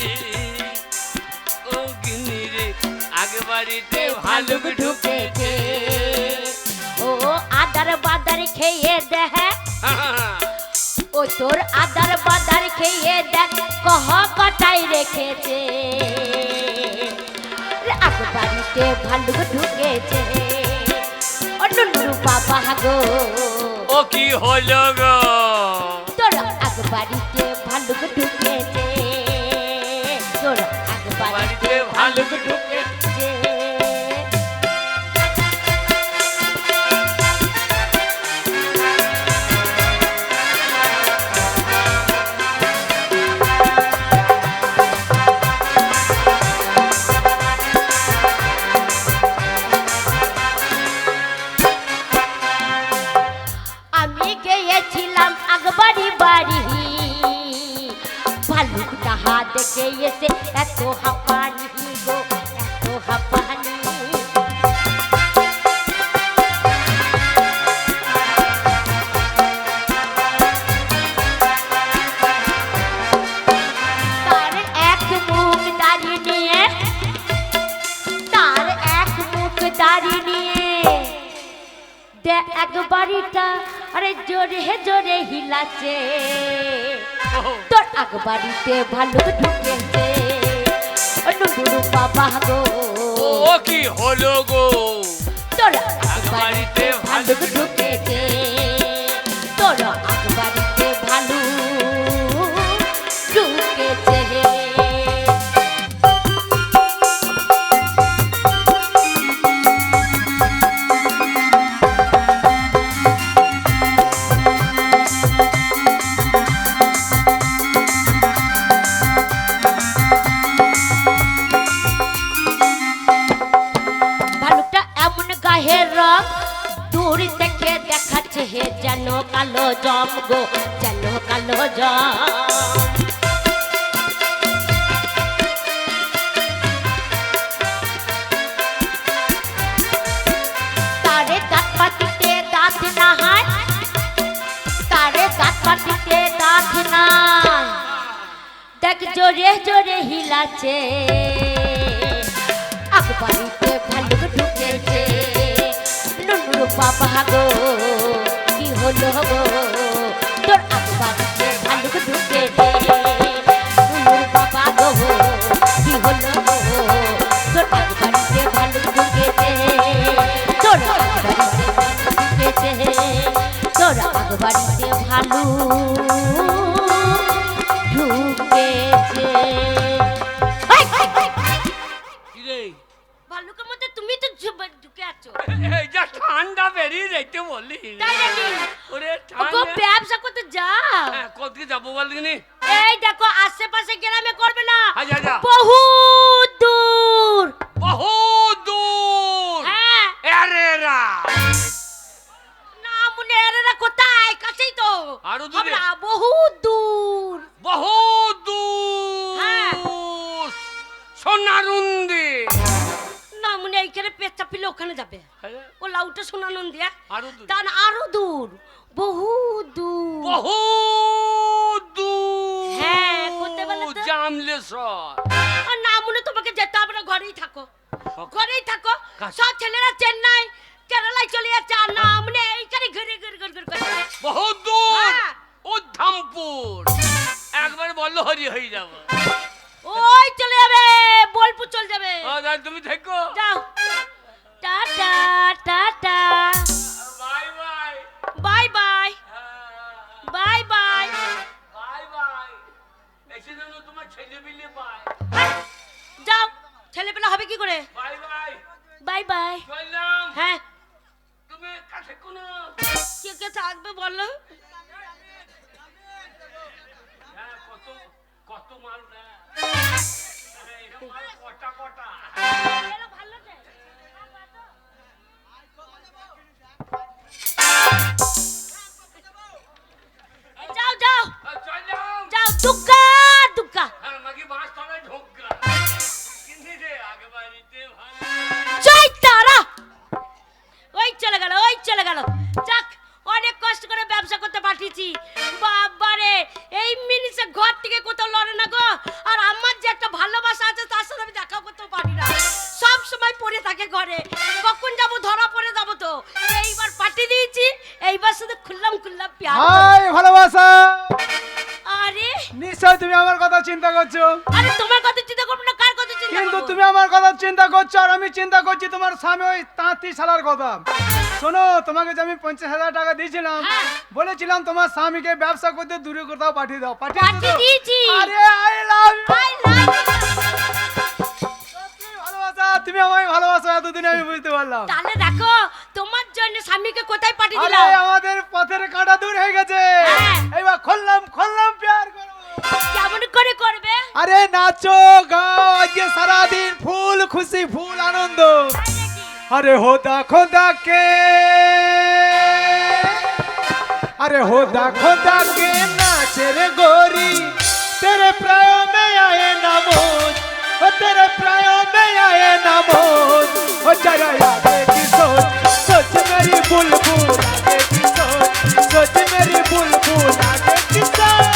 ও গিন্নি রে, আগে বাড়িতে ভালুক ঢুকেছে। ও আদার বাদার খেয়ে দেখ, ও তোর আদার বাদার খেয়ে দেখ কহ কটাই রেখেছে। আগে বাড়িতে ভালুক ঢুকেছে। ও নুনু বাবা গো, ও কি হলো গো? ভালুক ঢুকেছে। আমি গিয়েছিলাম আকবরি বাড়ি, ভালুকটা হাত দেখে এসে এত হাঁপানি গো, এত হাঁপানি। তার এক মুখ দাড়ি নিয়ে, তার এক মুখ দাড়ি নিয়ে একবারিটা আরে জোরে জোরে হিলাছে, তোর আকবারিতে ভালুক ঢুকেছে। নুরু বাবা গো ও কি হলো গো, তোর আকবারিতে ভালুক ঢুকেছে, তোর আকবারিতে ভালুক ঢুকেছে। দূর থেকে দেখাচ্ছে হে যেন কালো জম গো, যেন কালো জম। তারে দাঁত পাতিতে দাঁত না হয়, তারে দাঁত পাতিতে দাঁত না, দেখ জোরে জোরে হিলাছে, আকবারিতে ভালুক ঢুকেছে। নুরু বাবা গো কি হলো গো, তোর আকবারিতে ভালুক ঢুকেছে। নুরু বাবা গো কি হলো গো, তোর আকবারিতে ভালুক ঢুকেছে, তোর আকবারিতে ভালুক ঢুকেছে, তোর আকবারিতে ভালুক ঢুকেছে। ভালুকের মধ্যে তুমি তো ঢুকে আছো। এই যা ঠান্ডা বেরিয়ে যাইতে বললি, তাই নাকি? ওরে ওগো ঠান্ডা ব্যবসা করতে যা। হ্যাঁ, কোথায় যাবো বলদিনি? এই দেখো আশেপাশে গ্রামে করবে না, আচ্ছা আচ্ছা, বহুত দূর। বহুত দূর। হ্যাঁ এরেরা না মনে এরা কোথায়, কাছেই তো। আরো দূরে? আমরা বহুত দূর। বহুত দূর। হ্যাঁ। সোনারুন্দি। না মনে এইখানে পেঁচা পিলে ওখানে যাবে, ও লাউটা সোনানন্দি। আরো দূর। তার আরো দূর, বহুত দূর। বহুত দূর। হ্যাঁ, কোথায় বলো তো? জামলেশ্বর। আর না মনে তোমাকে যেতে হবে না, ঘরেই থাকো, ঘরেই থাকো। কাছে। সব ছেলেরা চেন্নাই কেরালায় চলে যাচ্ছে, আর না মনে এইখানে ঘুরে ঘুরে ঘুরে ঘুরে করছে। বহুত দূর। হ্যাঁ। উধামপুর। একবার বললো হরি হয়ে যাবো। ওই চলে যাবে, বোলপুর চলে যাবে। তুমি দেখো। যাও, tata tata, bye bye. Bye bye, bye bye, bye bye. এসে যেন তোমার ছেলে বিলে পায়। যাও। ছেলেপেলা হবে কি করে? Bye bye. Bye bye. চললাম। হ্যাঁ, তুমি কাছে কোনো কে কে থাকবে বলো? হ্যাঁ, কত কত মাল না, এরকম মাল কটা কটা। ভালো যে। যাও যাও চললাম। যাও, দুগ্গা দুগ্গা। হ্যাঁ, মাগি বাস তলায় ঢোকা। কিন্তু রে আগে বাড়িতে ভালো। জয় তারা। ওই চলে গেল, ওই চলে গেল। যাক, অনেক কষ্ট করে ব্যবসা করতে পাঠিয়েছি। বাবারে, এই মিনিটে ঘর থেকে কোথাও লড়ে না গো। আর আমার যে একটা ভালোবাসা আছে, তার সাথে আমি দেখা করতেও পারি না, সব সময় পড়ে থাকে ঘরে। কখন যাবো, ধরা পড়ে যাবো তো। এইবার পাঠিয়ে দিয়েছি, এইবার শুধু খুললাম খুললাম পেঁয়াজ। হাই ভালোবাসা, আরে নিশ্চয় তুমি আমার কথা চিন্তা করছো। আরে তোমার কথা চিন্তা করবো না, কার কথা চিন্তা কিন্তু করবো? তুমি আমার কথা চিন্তা করছো, আর আমি চিন্তা করছি তোমার স্বামী ওই তাঁতি শালার কথা। শোনো, তোমাকে যে আমি 50,000 টাকা দিয়েছিলাম, হ্যাঁ। বলেছিলাম তোমার স্বামীকে ব্যবসা করতে দূরে কোথাও পাঠিয়ে দাও। পাঠিয়ে দিয়েছি। আরে I love I love you. তুমি আমায় ভালোবাসো এতদিন আমি বুঝতে পারলাম। তাহলে দেখো তোমার জন্য স্বামীকে কোথায় পাঠিয়ে আরে দিলাম। আমাদের পথের কাঁটা দূর হয়ে গেছে, হ্যাঁ। এবার খুললাম প্যার করবো। কেমন করে করবে? আরে নাচো গাও, আজকে সারাদিন ফুল খুশি ফুল আনন্দ। अरे होदा खोदा के, अरे होदा खोदा के नाचे रे गोरी, तेरे प्रायों में आए ना मोज, ओ तेरे प्रायों में आए ना मोज, ओ जरा आगे की सोच, सोच मेरी बुलबुल आगे की सोच, सोच मेरी बुलबुल आगे की सोच।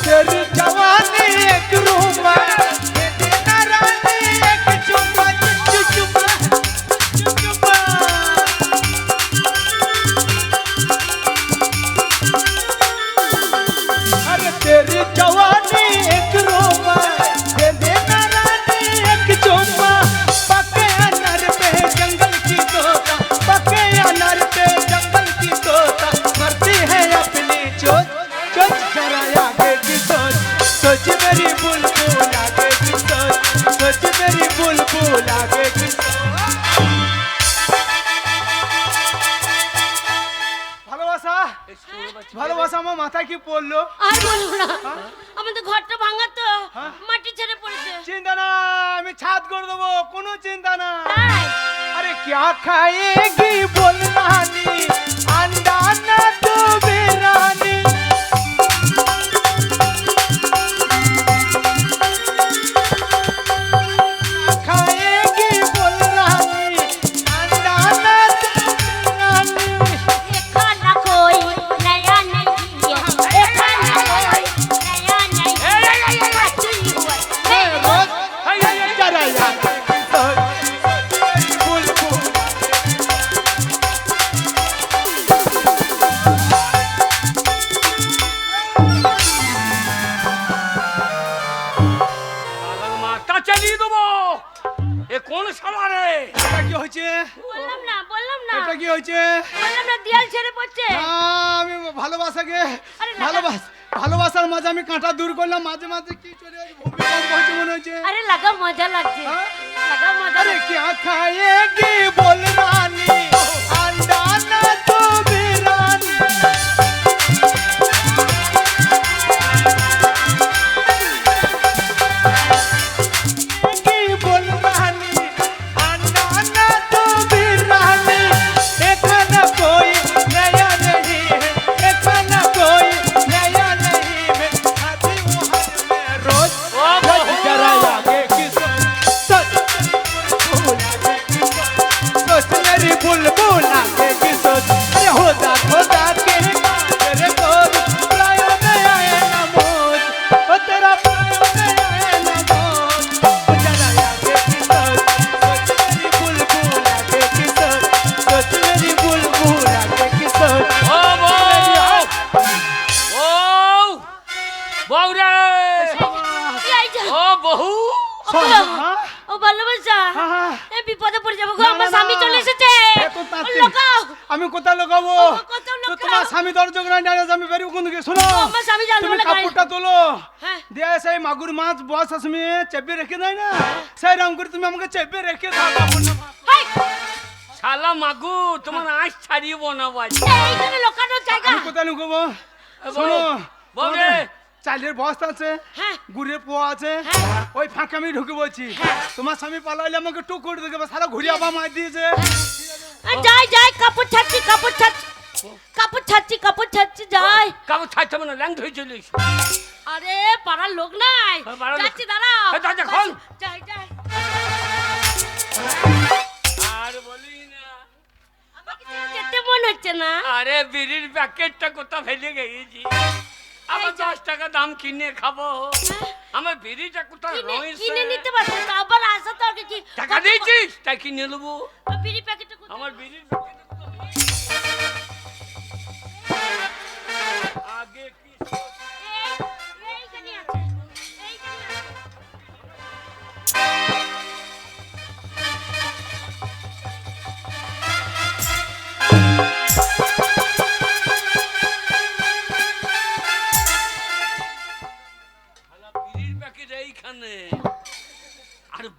तेरी जवानी एक रूमा, तेरा रानी एक चुम्मा, चुम्मा, चुम्मा। अरे तेरी जवानी एक रूमा, तेरा रानी एक चुम्मा। पके अनार पे जंगल की तोता, पके अनार पे जंगल की तोता, मरती है अपनी चोट, चोट जरा आगे की सोच, सोच मेरी बुलबुल आगे की सोच, सोच मेरी बुलबुल आगे की सोच। ভালোবাসা ভালোবাসা আমার মাথায় কি পড়লো? আর বলবো না, আমাদের ঘরটা ভাঙা তো, মাটি ছেড়ে পড়েছে। চিন্তা না, আমি ছাদ করে দেবো, কোনো চিন্তা না। তাই? अरे क्या खाएगी बोलनानी, अंडा ना तो बिरानी। खाएगी बोलनानी, अंडा ना तो बिरानी। ये खाना कोई नया नहीं है, ये खाना कोई नया नहीं है। चुरी हुआ जरा यार बुलबुल মাথা চালিয়ে দেবো। এ কোন শালা রে? এটা কি হয়েছে? বললাম না, বললাম না, এটা কি হয়েছে? বললাম না, দেয়াল ছেড়ে পড়ছে। আমি ভালোবাসাকে আরে লাগা। ভালোবাসার মাঝে আমি কাঁটা দূর করলাম, মাঝে মাঝে কি চলে আসে, ভূমিকম্প হয়েছে মনে হচ্ছে। আরে লাগা, মজা লাগছে, হ্যাঁ? লাগা মজা अरे লাগছে। क्या खाएगी बोलनानी, अंडा ना तो बिरानी। की बोलनानी, अंडा ना तो बिरानी। देखा ना कोई नया नहीं है, देखा ना कोई नया नहीं है, खाती हूँ हर में रोज, रोज जरा आगे की सोच, सोच मेरी बुलबुल आगे की सोच। अरे होदा खोदा के तेरे बोल, प्रायों में आए ना मोज, ओ तेरा प्रायों में आए ना मोज, ओ जरा आगे की सोच, सोच मेरी बुलबुल आगे की सोच, सोच मेरी बुलबुल आगे की सोच। ও বউ রে, কি আইছে? ও বহু। ও ভালোবাসা, হ্যাঁ। এই বিপদে পড়ে যাবো গো, না, আমার না, স্বামী না। চলে এসেছে। এত তাড়াতাড়ি। লোকাও, আমি কোথায় লুকাবো? কোথাও তো লুকাও। তোমার স্বামী দরজা করে দাঁড়িয়ে আমি বেরিয়ে কোন দিকে? শোনো, আমার স্বামী জানতে তুমি পারলে গাড়ি- কাপড়টা তোলো, হ্যাঁ। দিয়ে সেই মাগুর মাছ বস আসমি চেপে রেখে দেয় না, সেই রকম করে তুমি আমাকে চেপে রেখে দাও কাপড়টা। হাই, শালা মাগু, তোমার আঁশ ছাড়িয়ে বানাবো আজ। এইখানে লোকানোর জায়গা। আমি কোথায় লুকাবো? বউ, শোনো, বউ রে। তোমাদের চালের বস্তা আছে, হ্যাঁ। গুড়ের পোয়া আছে, হ্যাঁ। ওই ফাঁকে আমি ঢুকে বলছি। তোমার স্বামী পালাইলে আমাকে টুক করে দেবে, সারা ঘুরিয়ে আবার মার দিয়েছে। যাই যাই, কাপড় ছাড়ছি, কাপড় ছাড়ছি, কাপড় ছাড়ছি, কাপড় ছাড়ছি, যাই। কাপড় ছাড়তে হবে না, ল্যাং ধরে চলে এসো। আরে পাড়ার লোক নাই, হ্যাঁ, পাড়ার লোক। যাচ্ছি, দাঁড়াও। এই দরজা খোল। যাই যাই। আর বলি না, আমাকে ছেড়ে যেতে মন হচ্ছে না। আরে বিড়ির প্যাকেটটা কোথা ফেলে গেছি। আবার 10 টাকা দাম কিনে খাবো। আমার বিড়িটা কোথায় রয়েছে? কিনে নিতে পারছো তো, আবার আসা তো আগে কি টাকা দিয়েছিস তাই কিনে নেবো। বিড়ি প্যাকেটটা কোথায়? আমার বিড়ির প্যাকেটটা কোথায়? আগে কি এই, এইখানে আছে, এইখানে আছে।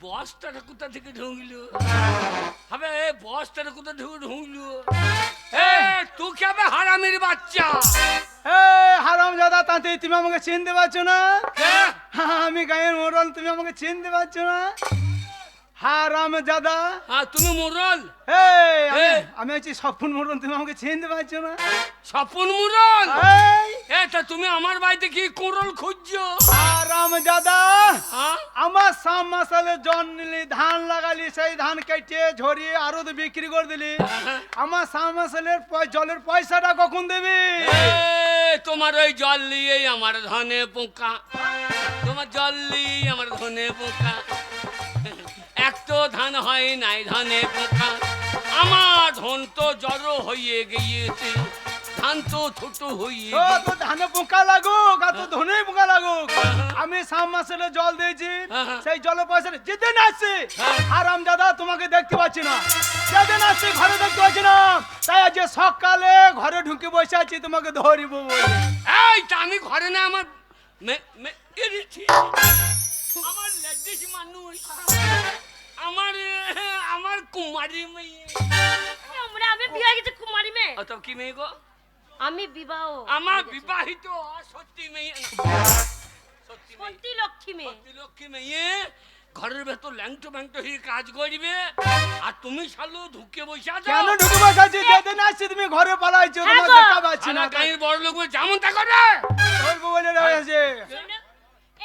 বস্তাটা কোথা থেকে ঢুকলো? হবে বস্তাটা কোথা থেকে ঢুকলো? এ তুই কেমন হারামির বাচ্চা? হারাম দাদা, তাতে তুমি আমাকে চিনতে পারছো না? কে? আমি গায়ের মোড়ল, তুমি আমাকে চিনতে পারছো না? হারাম দাদা। হ্যাঁ তুমি মোরল? আমি আছি স্বপ্ন মোড়ল, তুমি আমাকে চিনতে পারছো না? স্বপন মোরল? এই, এটা তুমি আমার বাড়িতে কি কোরল খুঁজছো? হারাম দাদা, হ্যাঁ? আমার সাম মাসালে জন নিলি, ধান লাগালি, সেই ধান কেটে ঝরিয়ে আরো তো বিক্রি করে দিলি। আমার সাম মাসালের জলের পয়সাটা কখন দেবি? তোমার ওই জল নিয়েই আমার ধনে পোকা, তোমার জল নিয়েই আমার ধনে পোকা। এক তো ধান হয় নাই ধনে পোকা, আমার ধন তো জড়ো হয়ে গিয়েছে, ধান তো ছোট হয়ে তো ধানে পোকা লাগুক আর তো ধনে পোকা লাগুক, আমি সাম মাসালে জল দিয়েছি, সেই জলের পয়সা যেদিন আসছে হারাম দাদা তোমাকে দেখতে পাচ্ছি না, যেদিন আসছে ঘরে দেখতে পাচ্ছি না, তাই আজ সকালে ঘরে ঢুকে বসে আছি তোমাকে ধরিব বলে। এই তা আমি ঘরে না, আমার আমার লেডিস মানুষ, আমার আমার কুমারী মেয়ে। আমি বিয়ে গেছি কুমারী মেয়ে। তো কি মেয়ে গো? আমি বিবাহ, আমার বিবাহিত সত্যি মেয়ে, সত্যি মেয়ে, সত্যি লক্ষ্মী মেয়ে। সত্যি লক্ষ্মী মেয়ে, ঘরের ভেতর ল্যাংটো ব্যাংটো হয়ে কাজ করবে, আর তুমি শালো ঢুকে বসে আছো। কেন ঢুকে বসে আছি? যেদিন আসছে তুমি ঘরে পালাইছো, তোমাকে দেখা পাচ্ছি না। গাঁয়ের বড় লোক যেমন তা করে ধরবো বলে রয়েছে।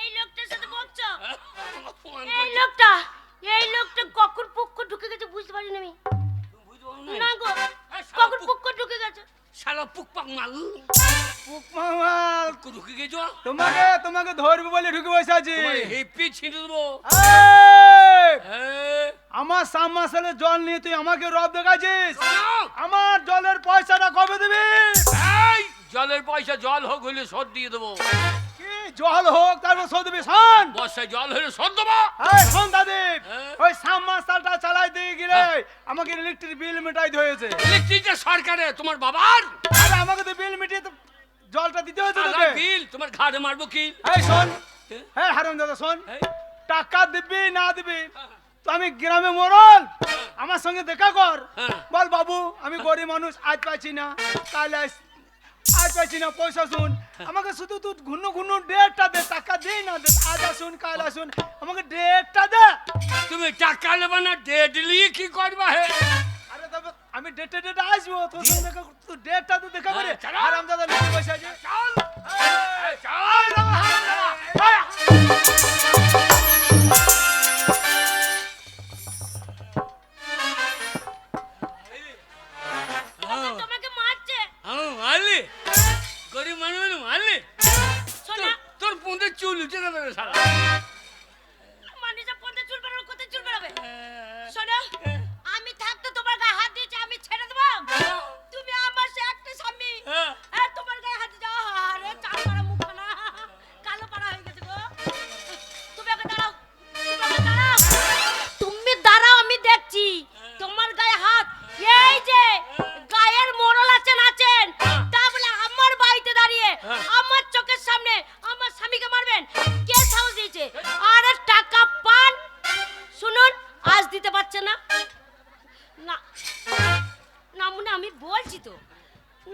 এই লোকটার সাথে বকছো? এই লোকটা কখন পক্ষ ঢুকে গেছে বুঝতে পারিনি আমি। না গো, কখন পক্ষ ঢুকে গেছে? শালা পুকপাক মাল মামাল, ঢুকে গেছো। তোমাকে ধরবো বলে ঢুকে বসে আছি। হেপি ছিঁড়ে দেবো। আমার সাম মাসালে জল নিয়ে তুই আমাকে রব দেখাচ্ছিস? আমার জলের পয়সাটা কবে দিবি? জলের পয়সা জল হোক হইলে শোধ দিয়ে দেবো। কি জল হোক তারপর শোধ দিবি? শোন, বর্ষায় জল হইলে শোধ দেবো। শোন দাদি, ওই সাম মাসালটা চালাই দিয়ে গেলে আমাকে ইলেকট্রিক বিল মেটাইতে হয়েছে। ইলেকট্রিকটা সরকারে, তোমার বাবার। আরে আমাকে তো বিল মিটিয়ে তো জলটা দিতে হয়েছে তোকে। বিল তোমার ঘাড়ে মারবো কি? শোন, হারাম দাদা শোন, টাকা দিবি না দিবি তো আমি গ্রামে মোড়ল, আমার সঙ্গে দেখা কর। বল বাবু আমি গরিব মানুষ, আজ পাচ্ছি না, কাল আজ পাচ্ছি না পয়সা, শুন আমাকে শুধু তুই ঘুন্ন ডেটটা দে, টাকা দে না দে, আজ আসুন কাল আসুন, আমাকে ডেটটা দে। তুমি টাকা নেবে না, ডেট নিয়ে কি করবা? হে আরে তবে আমি ডেটে আসবো তোর সঙ্গে দেখা, তুই ডেটটা তো দেখা করে। হারাম দাদা নিচে বসে আছে। চল তোমাকে মারছে। মারলি? গরিব মানুষ মারলি? তোর পুঁতে চুল উঠে যাবে সারা। মানুষের পথে চুল বেরোবে, কোথায় চুল বেরোবে? শোনো, আমি থাকতে তোমার গায়ে হাত দিয়েছি, আমি ছেড়ে দেবো? তুমি আমার সে একটা স্বামী, তোমার গায়ে হাত দিয়েছি। আরে চাল পাড়া মুখখানা কালো পাড়া হয়ে গেছে গো। তুমি আগে দাঁড়াও, তুমি দাঁড়াও, আমি দেখছি তোমার গায়ে হাত। এই যে গায়ের মোড়ল আছেন তা বলে আমার বাড়িতে দাঁড়িয়ে আমার চোখের সামনে আমার স্বামীকে মারবেন? কে সাহস দিয়েছে? আরে টাকা পান, শুনুন, আজ দিতে পারছে না, না না মনে আমি বলছি তো,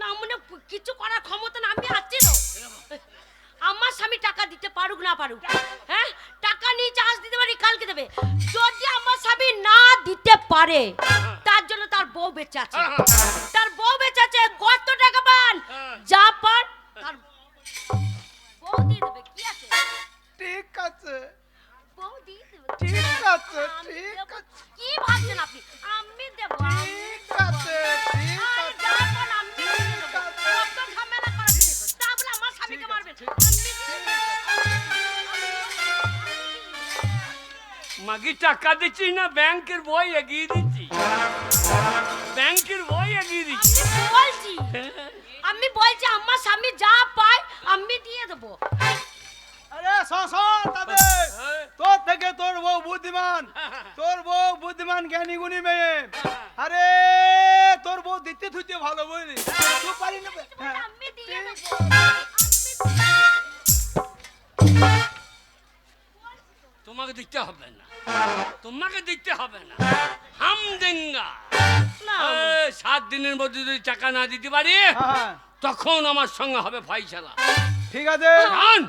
না মনে কিছু করার ক্ষমতা না, আমি আছি তো। আমার স্বামী টাকা দিতে পারুক না পারুক, টাকা নিচে আজ দিতে পারি, কালকে দেবে। যদি আমার স্বামী না দিতে পারে, তার জন্য তার বউ বেঁচে আছে, তার বউ বেঁচে আছে। কত টাকা পান যা পান তার বউ দিয়ে দেবে। কি আছে? ঠিক আছে, বউ দিয়ে দেবে। ঠিক আছে, ঠিক আছে, কি ভাবছেন আপনি? আমি দেবো, ঠিক আছে, ঠিক আছে। কত ঝামেলা করেছি, তা বলে আমার স্বামীকে মারবেন? মাগি টাকা দিচ্ছি না, ব্যাংকের বই এগিয়ে দিচ্ছি, ব্যাংকের বই এগিয়ে দিচ্ছি। আমি বলছি আমার স্বামী যা পায় আমি দিয়ে দেবো। আরে শোন দাদা, তোর থেকে তোর বউ বুদ্ধিমান, তোর বউ বুদ্ধিমান জ্ঞানী গুণী মেয়ে। আরে তোর বউ দিতে থুইতে ভালো বুঝলি, তুই পারি না? আমি দিয়ে দেবো। তোমাকে দিতে হবে না। তোমাকে দিতে হবে না, হাম দেঙ্গা। না 7 দিনের মধ্যে যদি টাকা না দিতে পারি হ্যাঁ তখন আমার সঙ্গে হবে ফাইসালা। ঠিক আছে। জান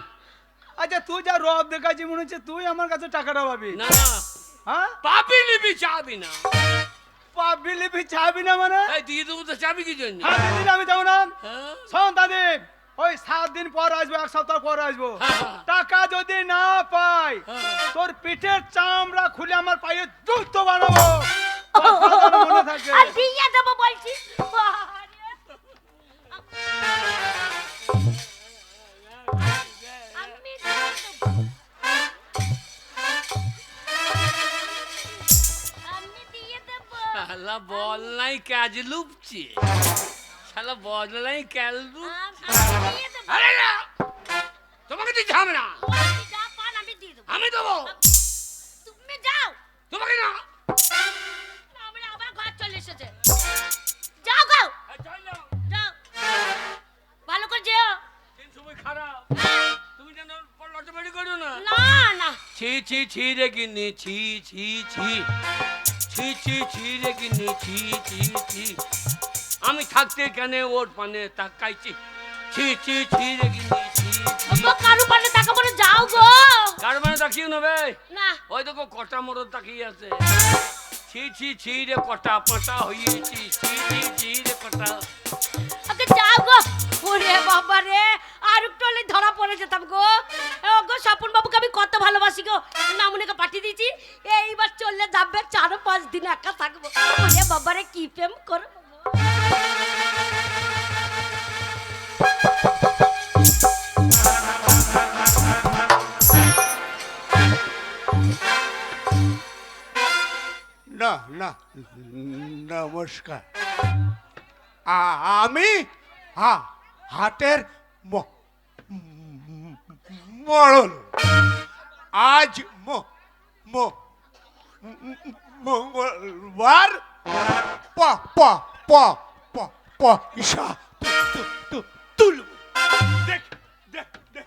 আচ্ছা তুই যা রব দেখাচ্ছি মনে হচ্ছে তুই আমার কাছে টাকাটা পাবি। না না, হ্যাঁ পাবি নিবি চাবি না। পাবি লিপি চাবি না মানে? এই দিয়ে দেবো তো চাবি কি জন্য? হ্যাঁ দিদি আমি যাবো না। হ্যাঁ? শোন দাদি, ওই 7 দিন পর আসবো, 1 সপ্তাহ পর আসবো। হ্যাঁ। টাকা যদি না পাই হ্যাঁ। তোর পিঠের চামড়া খুলে আমার পায়ে জুতো বানাবো। কথা যেন মনে থাকে। আর দিয়ে দেবো বলছি। আমি দিয়ে দেবো। আমি দিয়ে দেবো। শালা বল নাই কাজ লুপছে, শালা বল নাই কাজ লুপছে। আমি দিয়ে দেবো। আরে না, তোমাকে দিতে হবে না, আপনি যা পান আমি দিয়ে দেবো। আমি দেবো। তুমি যাও। তোমাকে না। আমরা আবার ঘর চলে এসেছে। যাও গো, চল যাও। যাও। ভালো করে যেও। দিন সময় খারাপ, হ্যাঁ। তুমি যেন লটমেটি করো না। না না ছি ছি ছি রে গিন্নি, ছি ছি ছি ছি ছি ছি রে গিন্নি, ছি ছি ছি। আমি থাকতে কেন ওর পানে তাকাইছি, ছি ছি ছি রে গিন্নি, ছি ছি। গো কারু পালে টাকা পরে যাও গো। কার মানে তাকিও নেবে? না ওই দেখো কটা মরদ তাকিয়ে আছে। ছি ছি ছি রে কটা পাটা হইয়েছি, ছি ছি ছি রে কটা। আগে যাও গো। ওরে বাবা রে, আর একটু হলে ধরা পড়ে যেতাম গো। ও গো স্বপন বাবুকে আমি কত ভালোবাসি গো। নামুনিকে পাঠিয়ে দিয়েছি, এইবার চললে যাবে 4-5 দিন একা থাকবো। ওরে বাবা রে কি প্রেম করো। না না নমস্কার, আমি হাটের মরল। আজ মঙ্গলবার, পয়সা তুলব। দেখ দেখ দেখ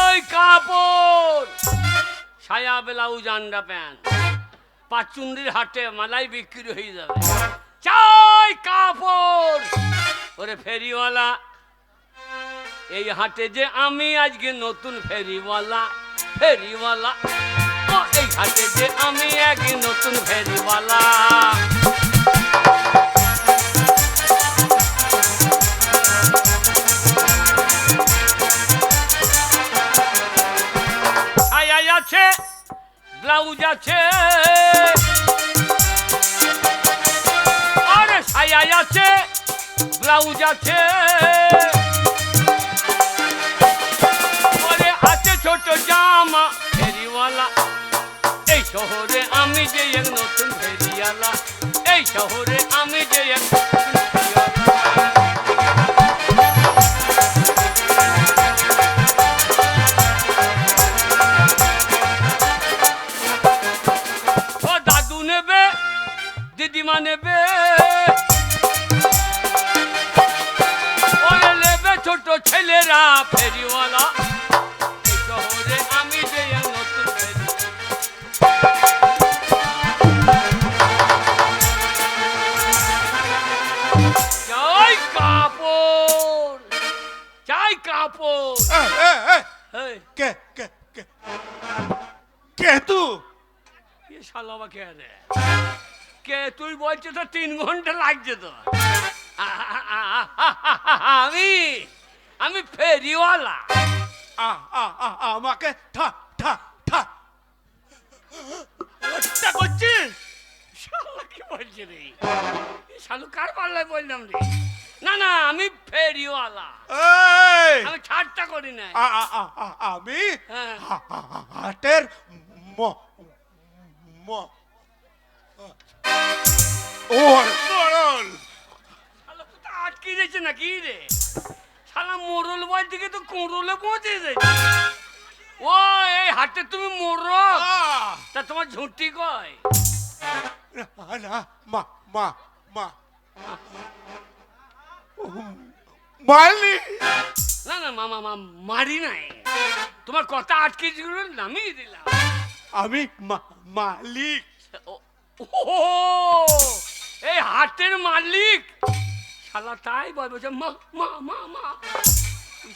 ওই কাপড়, সায়া ব্লাউজ আন্ডা প্যান্ট পাচুন্দির হাটে মালাই বিক্রি হয়ে যাবে। চাই কাপড়। ওরে ফেরিওয়ালা, এই হাটে যে আমি আজকে নতুন ফেরিওয়ালা, ফেরিওয়ালা। ও এই হাটে যে আমি এক নতুন ফেরিওয়ালা। ছায়া আছে, ব্লাউজ আছে, আরে ছায়া আছে, ব্লাউজ আছে, ওরে আছে ছোট জামা ফেরিওয়ালা। এই শহরে আমি যে এক নতুন ফেরিওয়ালা, এই শহরে আমি যে এক নতুন ফেরিওয়ালা। ও দাদু নেবে, দিদিমা নেবে, ওরে নেবে ছোট ছেলেরা ফেরিওয়ালা। এই শহরে আমি যে এক নতুন চাই কাপড়, চাই কাপড়। এই, কে কে কে কে তুই? এ শালা বা কে রে? কে তুই বলছিস তো 3 ঘন্টা লাগছে তো। আমি আমি ফেরিওয়ালা। আমাকে ঠা ঠা ঠা হত্যা করছিস? শালা কি বলছে রে? এ শালু কার পাল্লায় বললাম রে? না না, আমি ফেরিওয়ালা, এই আমি ঠাট্টা করি না। আমি হ্যাঁ। হাটের ম ম ওর মরল। শালা কোথায় আটকে যাচ্ছে নাকি রে? শালা মোরল বল থেকে তো কোরলে পৌঁছে যাচ্ছে। ও এই হাটে তুমি মোরল, তা তোমার ঝুঁটি কয়? না মা মা মা মারলি? না না মামা মারি নাই। তোমার কথা আটকে নামিয়ে দিলাম। আমি মালিক। ও এই হাটের মালিক শালা, তাই বলছে মা মা মা মা।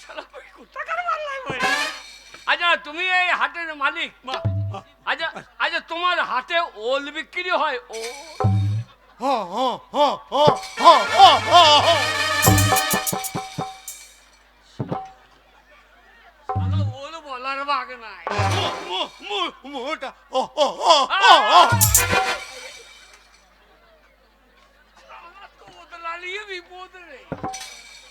শালা কোথাকার মাল্লাই বলে। আচ্ছা তুমি এই হাটের মালিক। আচ্ছা আচ্ছা তোমার হাটে ওল বিক্রি হয়? ও ওল বলার বাগ নাই। মোটা লালিয়ে বিপদ রে।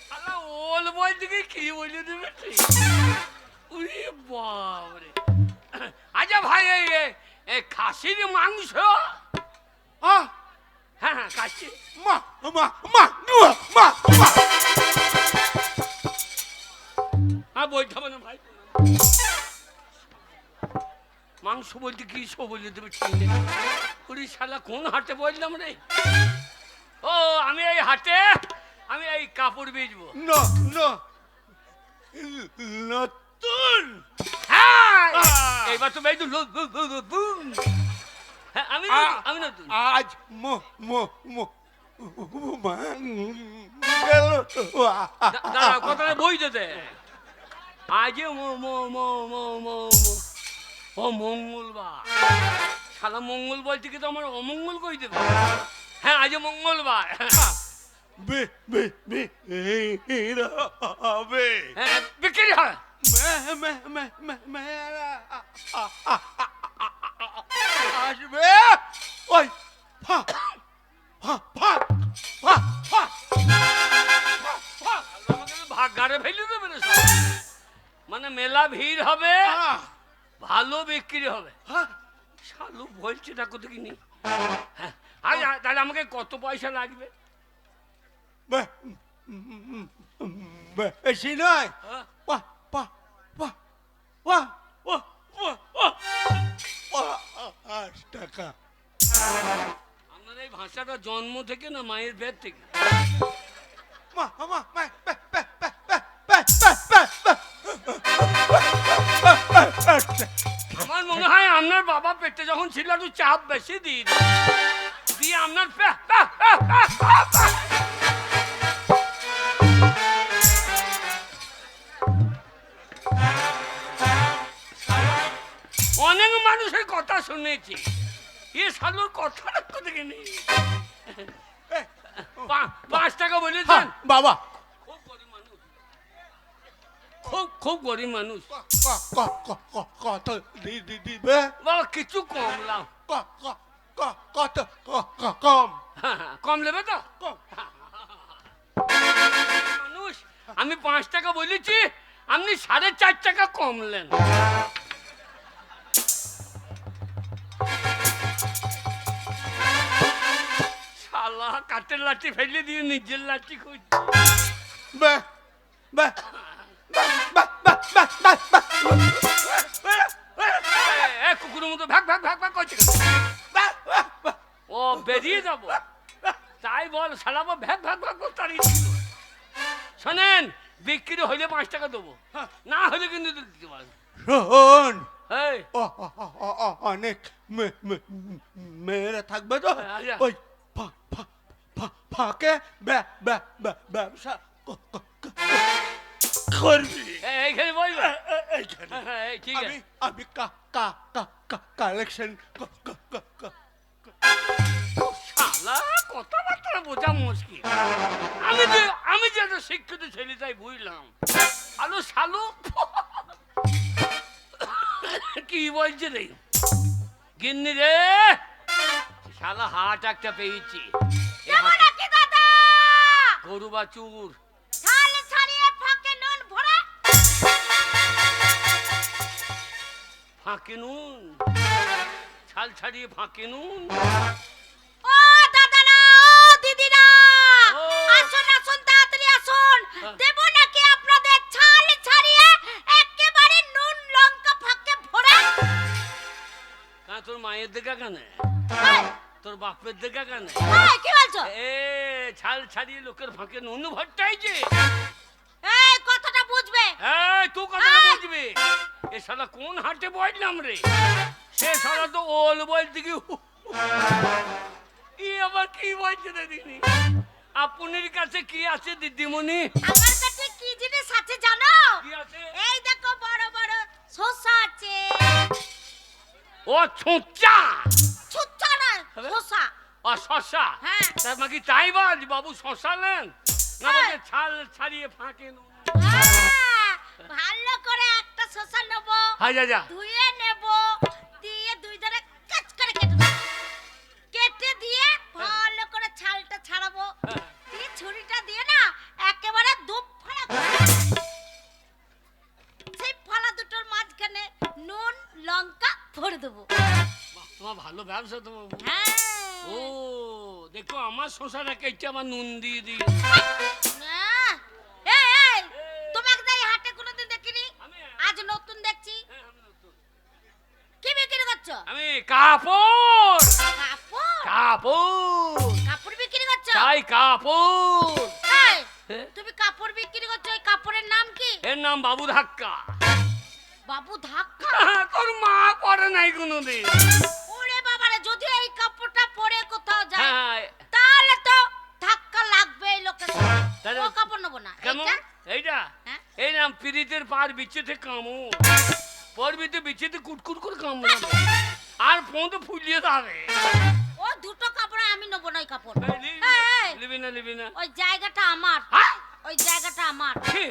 শালা ওল বলতে কি বলে দেবে? উরে বাবরে। আচ্ছা ভাই এই খাসির মাংস? হ্যাঁ হ্যাঁ খাসি। বলতে হবে না ভাই, মাংস বলতে কি সব বলে দেবে। ওরে শালা কোন হাটে বললাম রে? ও আমি এই হাটে আমি এই কাপড় বেচবো। নতুন। হ্যাঁ এইবার তো বেচু। হ্যাঁ আমি নতুন। আজ দাঁড়া কথাটা বই যেতে। আজ ও মঙ্গলবার। শালা মঙ্গল বলতে কি তো আমার অমঙ্গল কই দেবে। হ্যাঁ আজ মঙ্গলবার। হ্যাঁ বিক্রি হয়। আসবে ওই ভাগারে ফেলে দেবে না। মানে মেলা ভিড় হবে, ভালো বিক্রি হবে। শালু বলছে না কত কিনি। হ্যাঁ তাহলে আমাকে কত পয়সা লাগবে? বেশি নয়, 5 টাকা। আপনার এই ভাষাটা জন্ম থেকে না মায়ের পেট থেকে? আমার মনে হয় আপনার বাবা পেটে যখন ছিল একটু চাপ বেশি দিয়ে আপনার অনেক মানুষের কথা শুনেছি, এ শালুর কথাটা কোথায় নেই। 5 টাকা বলেছেন বাবা। খুব গরিব মানুষ। কত দিবে বাবা? কিছু কমলাম। কত কম? কম নেবে তো মানুষ? আমি 5 টাকা বলেছি, আপনি 4.5 টাকা কমলেন। শালা কাঠের লাঠি ফেলে দিয়ে নিজের লাঠি খুঁজছে। কুকুরের মতো ভাগ ভাগ ভাগ ভাগ করছে। ও বেরিয়ে যাবো তাই বল, শালাবো ভাগ ভাগ ভাগ করে তাড়িয়ে দিল। শোনেন, বিক্রি হইলে 5 টাকা দেবো, না হলে কিন্তু দিতে পারবো। শোন, এই অনেক মেয়েরা থাকবে তো, ওই ফাঁকে ব্যবসা করবি। এইখানে বলবে? ঠিক আছে, আমি কালেকশন। শালা কথাবার্তা বোঝা মুশকিল। আমি যে একটা শিক্ষিত ছেলে তাই বুঝলাম। আলো শালু কি বলছে রে গিন্নি রে? শালা হাট একটা পেয়েছি। গরু বাছুর ফাঁকে নুন, ছাল ছাড়িয়ে ফাঁকে নুন। ও দাদা না, ও দিদি না, আসুন আসুন তাড়াতাড়ি আসুন। দেব নাকি আপনাদের ছাল ছাড়িয়ে একেবারে নুন লঙ্কা ফাঁকে ভরে? কারণ তোর মায়ের দেখা কেন, তোর বাপের দেখা কেন? কি বলছো? এ ছাল ছাড়িয়ে লোকের ফাঁকে নুন ভরটাইছে। এই কথাটা বুঝবে। এই তুই কথাটা বুঝবি। এ শালা কোন হাটে বইলাম রে? সে শালা তো ওল বলতে কি ই আবার কি বলছে দেখিনি। আপনার কাছে কি আছে দিদিমণি? আমার কাছে কি জিনিস আছে জানো? কি আছে? এই দেখো বড় বড় শসা আছে। ও ছোঁচা। ছুচ্চা না, শসা। ও শসা। হ্যাঁ। তার মানে কি তাই বল বাবু শসা নেন না বলে ছাল ছাড়িয়ে ফাঁকে নো? হ্যাঁ, ভালো করে একটা শসা নেব, হাই যা যা। ধুয়ে নেব, দিয়ে দুই ধারে কাট করে কেটে দেব। কেটে দিয়ে ভালো করে ছালটা ছাড়াবো। দিয়ে ছুরিটা দিয়ে না একেবারে দুপ ফালা করে সেই ফালা দুটোর মাঝখানে নুন লঙ্কা ভরে দেবো। বাহ, তোমার ভালো ব্যবসা তো বাবু। হ্যাঁ। ও দেখো আমার শসাটা কেটে আমার নুন দিয়ে দিই। আহ, এই এই তোমাকে তাই হাটে কোনোদিন দেখিনি, আজ নতুন দেখছি। কি বিক্রি করছো? আমি কাপড় কাপড়? কাপড় কাপড় বিক্রি করছো? চাই কাপড়। এই, হ্যাঁ? তুমি কাপড় বিক্রি করছো, এই কাপড়ের নাম কি? এর নাম বাবু ধাক্কা। বাবু ধাক্কা? তোর মা পরে নাই কোনোদিন। ওরে বাবারে, যদি এই কাপড়টা পরে কোথাও যায় হ্যাঁ তাহলে তো ধাক্কা লাগবে এই লোকের সাথে। তাহলে- ও কাপড় নেবো না। কেমন এইটা? এইটা হ্যাঁ? এই নাম পিরিতের পার বিচ্ছেতে কামড় পরবিতে বিচ্ছেতে কুটকুট করে কামড়াবে আর ফোন ফুলিয়ে যাবে। ও দুটো কাপড় আমি নেবো না, ওই কাপড়। এই, এই, লিবি না লিবি না। ওই জায়গাটা আমার, হ্যাঁ? ওই জায়গাটা আমার। কি?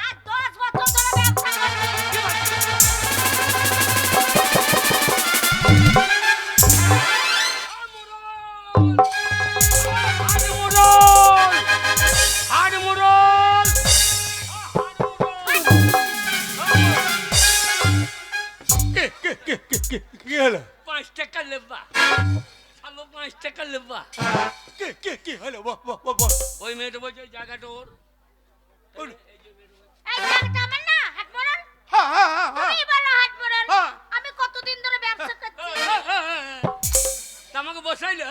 আর 10 বছর ধরে ব্যবসা করছি। কি হলো? 5 টাকা লেবা শালো 5 টাকা লেবা। কি হলো? বাহ। ওই মেয়েটা বলছে ওই জায়গাটা ওর। এই জায়গাটা আমার না, হাট মোড়ল। হ্যাঁ। তুমি বলো হাট মোড়ল। হ্যাঁ। আমি কতদিন ধরে ব্যবসা করছি। তা আমাকে বসাইলে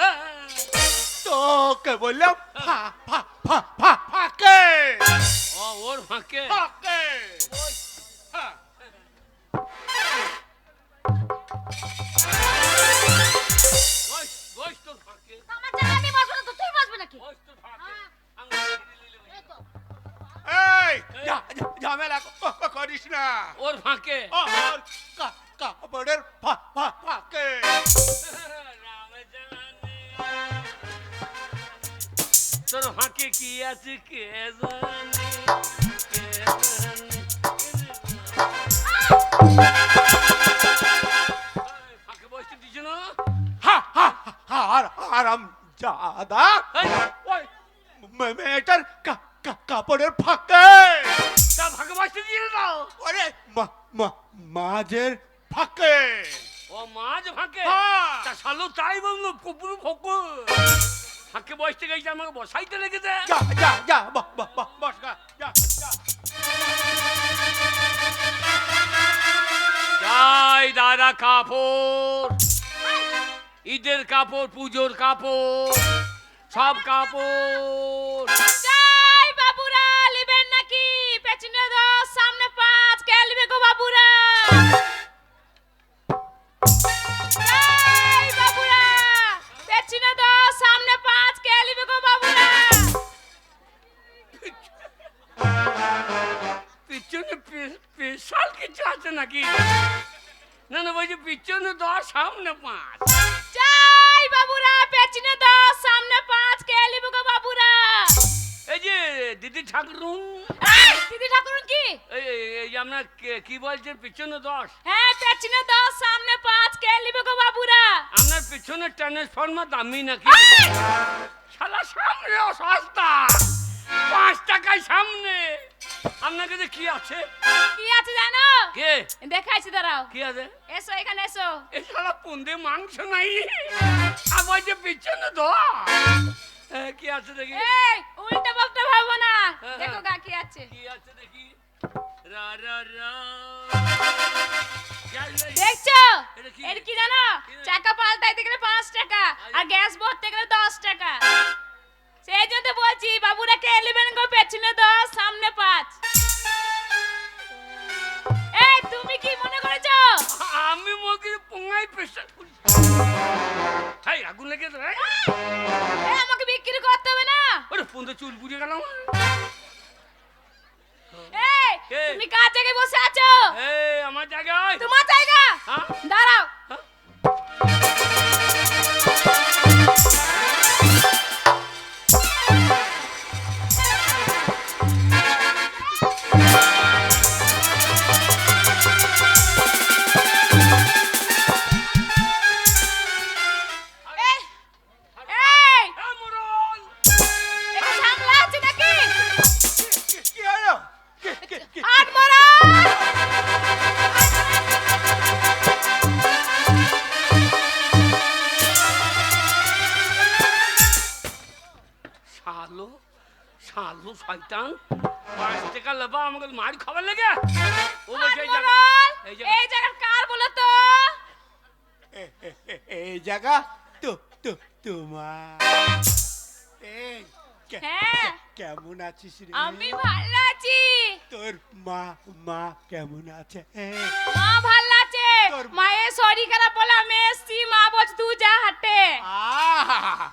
তোকে বললাম ফাঁকে ও ওর ফাঁকে। ফাঁকে। হ্যাঁ। বস তোর ফাঁকে। আমার জায়গায় আমি বসবো না, তো তুই বসবি নাকি? বস তোর ফাঁকে। হ্যাঁ। আমি এই তো। এই ঝামেলা করিস না। ওর ফাঁকে। আমার কাপড়ের ফাঁকে। তোর ফাঁকে কি আছে কে জানে, কে জানে। ফাঁকে বসতে দিছ না? আরাম জাদা এই, ওই মেয়েটার কাপড়ের ফাঁকে। তা ফাঁকে বসতে দিয়ে দাও। ওরে মাঝের ফাঁকে। ও মাঝ ফাঁকে। হ্যাঁ। তা শালো তাই বললো কুপুর ফোকো ফাঁকে বসতে গেছে আমাকে বসাইতে লেগেছে। যা বস গা যা। চাই দাদা কাপড়, ঈদের কাপড়, পুজোর কাপড়, সব কাপড়। যাই বাবুরা, লিবেন নাকি? পেছনে 10 সামনে 5, কে লিবে গো বাবুরা? যাই বাবুরা, পেছনে 10 সামনে 5, কে লিবে গো বাবুরা? পিছনে স্পেশাল কিছু আছে নাকি? না না বলছি পিছনে 10 সামনে 5। যাই বাবুরা, পেছনে 10 সামনে 5, কে লিবে গো বাবুরা? এই যে দিদি ঠাকুরুন, এই দিদি ঠাকুরন কি? এই যে আপনার কি বলছেন পিছনে 10? হ্যাঁ, পেছনে 10 সামনে 5, কে লিবে গো বাবুরা? আপনার পিছনে ট্রান্সফর্মার দামি নাকি? এই! শালা সামনেও সস্তা, 5 টাকায় সামনে। আপনার কাছে কি আছে? কি আছে জানো? কে দেখাইছি, দাঁড়াও। কি আছে? এসো এখানে এসো। এই শালা পুন্দে মাংস নাই, আবার যে পিছনে 10। কি আছে দেখি? এই উল্টা পাল্টা ভাবো না, হ্যাঁ, দেখো হ্যাঁ। গা কি আছে। কি আছে দেখি? রা রা রা দেখছো? এটা কি? এটা কি জানো? কি রে? চাকা পাল্টাইতে গেলে 5 টাকা আর গ্যাস ভরতে গেলে 10 টাকা। সেই জন্য বলছি বাবুরা কে নেবেন গো, পেছনে 10 সামনে 5। বিশ্বাস করিস তাই আগুন লেগে তো আমাকে বিক্রি করতে হবে না। ওরে পন্দে চুল পুড়ে গেল এই কে? তুমি কার জায়গায় বসে আছো? এই আমার জায়গায় তোমার জায়গা? হ্যাঁ? দাঁড়াও। হ্যাঁ? এই মোরল এটা ঝামেলা আছে নাকি? কি হলো আট মারা। শালো শালো শয়তান 5 টাকা লেবা আমাকে মার খাবার লেগে ও বলছে এই জায়গা এই জায়গা এই জায়গা কার বলো তো? এই জায়গা তো তো তোমার এই হ্যাঁ। কেমন আছিস রে আমি ভালো আছি। তোর মা মা কেমন আছে মা ভালো আছে। তোর- মায়ের শরীর খারাপ বলে আমি এসছি। মা বলছে তুই যা হাঁটে। আহা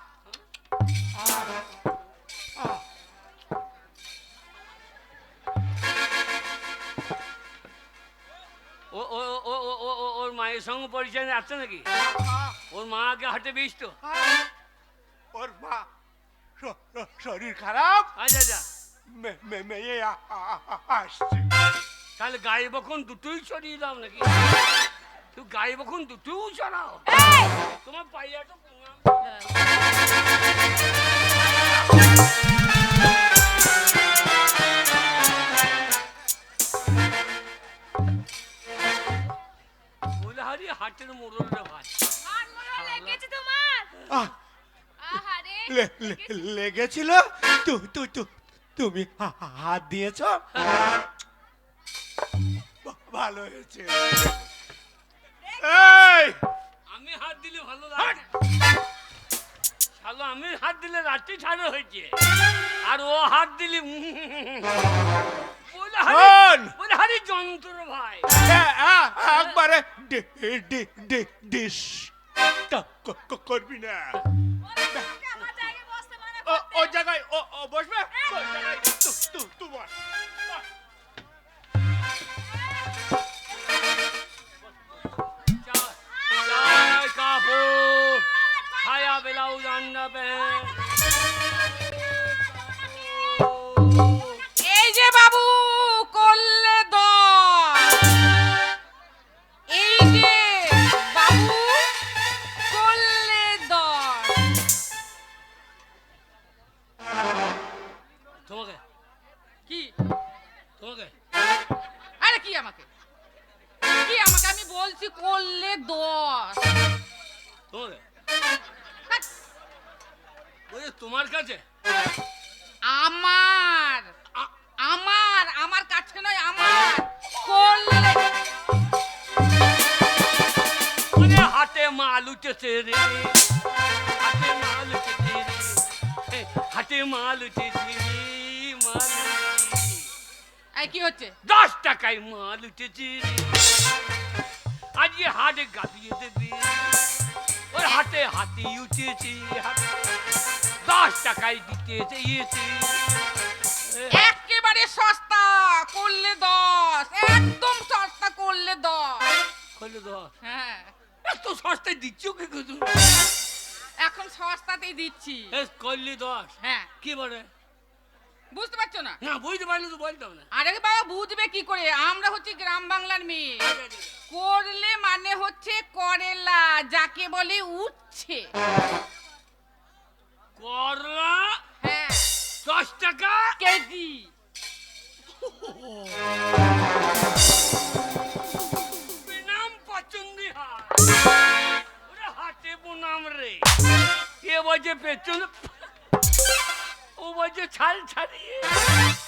ও ও ও ও ও ও ওর মায়ের সঙ্গে পরিচয় আছে নাকি ওর মা আগে হাটে বেশ তো ওর মা শরীর খারাপ আচ্ছা আচ্ছা মেয়ে আসছে তাহলে গায়ে বখন দুটোই সরিয়ে দাও নাকি তুই গায়ে বখন দুটোও সরাও এই তোমার পাইয়াটা বলে হারি হাটের মোড়ল রে ভাই আর মনে লেগেছে তোমার? আহ আহারে লেগেছিল তুমি হাত দিয়েছ ভালো হয়েছে এই আমি হাত দিলে ভালো লাগে শালো আমি হাত দিলে রাত্রি ছাড়া হয়েছে আর ও হাত দিলে শোন! বলে হারি যন্ত্র ভাই একবারে ডিশ করবি না আমার জায়গায় বসতে মানা ও জায়গায় ও বসবে ওই জায়গায় তুই বস চাই কাপড় ছায়া ব্লাউজ আন্ডা প্যান্ট এই যে বাবু করলে এই যে বাবু করলে তোমাকে কি তোমাকে আরে কি আমাকে আমি বলছি করলে 10 তোমাকে বলে তোমার কাছে আমার আমার আমার কাছে নয় আমার করলে বলে হাটে মাল উঠেছে রে হাটে মাল উঠেছে রে হাটে মাল উঠেছে রে মাল উঠেছে। এই কি হচ্ছে 10 টাকায় মাল উঠেছে রে আজকে হাটে গাপিয়ে দেবে ওর হাটে হাতি উঠেছে 10 টাকায় দিতে চেয়েছে একেবারে সস্তা করলে 10 একদম সস্তা করলে 10 করলে তো হ্যাঁ এত সস্তায় দিচ্ছ কি কিছু এখন সস্তাতেই দিচ্ছি করলে 10 হ্যাঁ কি বলে বুঝতে পারছো না না বুঝতে পারলে তো বলতাম না আরে বাবা বুঝবে কি করে আমরা হচ্ছে গ্রাম বাংলার মেয়ে করলে মানে হচ্ছে করেলা যাকে বলে উচ্ছে করলা হ্যাঁ 10 টাকা কেজি নাম পছন্দি হাট ওরে হাটে নাম রে এ বলছে পেছন ও বলছে ছাল ছাড়িয়ে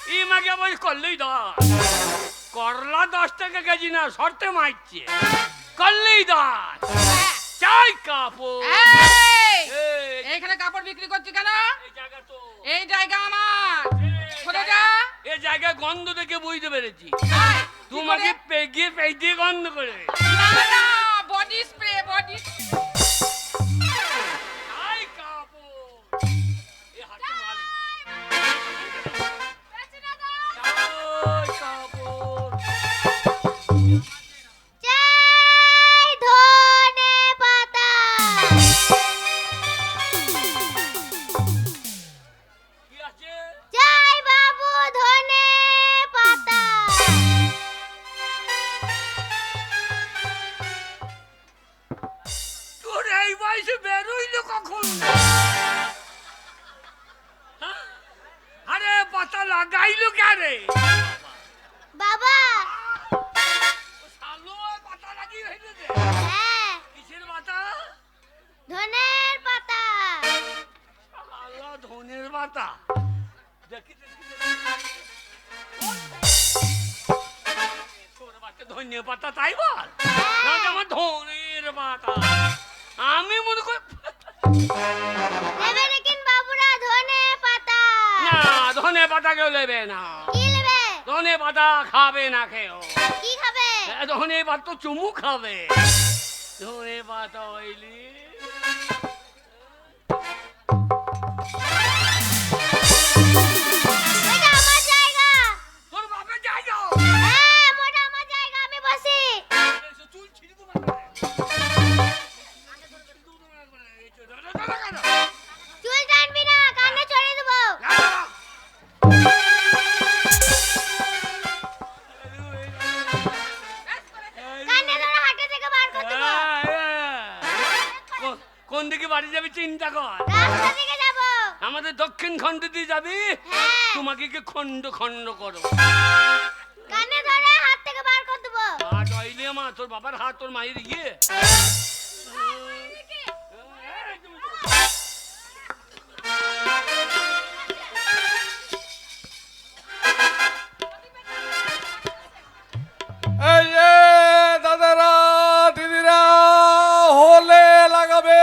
ই মাকে বল করলেই 10 করলা 10 টাকা কেজি না শর্তে মারছে করলেই 10 হ্যাঁ। চাই কাপড় এই, এই, এইখানে কাপড় বিক্রি করছি কেন এই জায়গা তো এই জায়গা আমার সরে যা এই জায়গায় গন্ধ দেখে বুঝতে পেরেছি এই, কি তোমাকে করে? পেগিয়ে পেগিয়ে গন্ধ করে না না বডি স্প্রে পাতা লাগাইলো কেরে বাবা শালো পাতা লাগিয়ে হইছে হ্যাঁ কিসের পাতা ধনের পাতা আল্লাহ ধনের পাতা দেখি তোর বাচ্চা ধনিয়া পাতা তাই বল না আমার ধনের পাতা আমি মনে করি নেবে নাকি বাবুরা ধনে পাতা না ধনে পাতা কেউ নেবে না কি নেবে ধনে পাতা খাবে না কেউ কি খাবে ধনে পাতা তো চুমু খাবে ধনে পাতা হইলি এটা আমার জায়গা তোর বাপের জায়গা হ্যাঁ মোটা আমার জায়গা আমি বসি চুল ছিঁড়ে দেবো চুল টানবি না কানে চড়ে দেবো কানে ধরে হাঁটে থেকে বার করে দেবো কোন দিকে বাড়ি যাবি চিন্তা কর রাস্তা দিকে যাব আমাদের দক্ষিণ খণ্ড দিয়ে যাবি হ্যাঁ তোমাকে কি খণ্ড খণ্ড করো কানে ধরে হাত থেকে বার করে দেবো হাত হইলে মা তোর বাবার হাত তোর মায়ের গিয়ে এই যে দাদারা দিদিরা হলে লাগাবে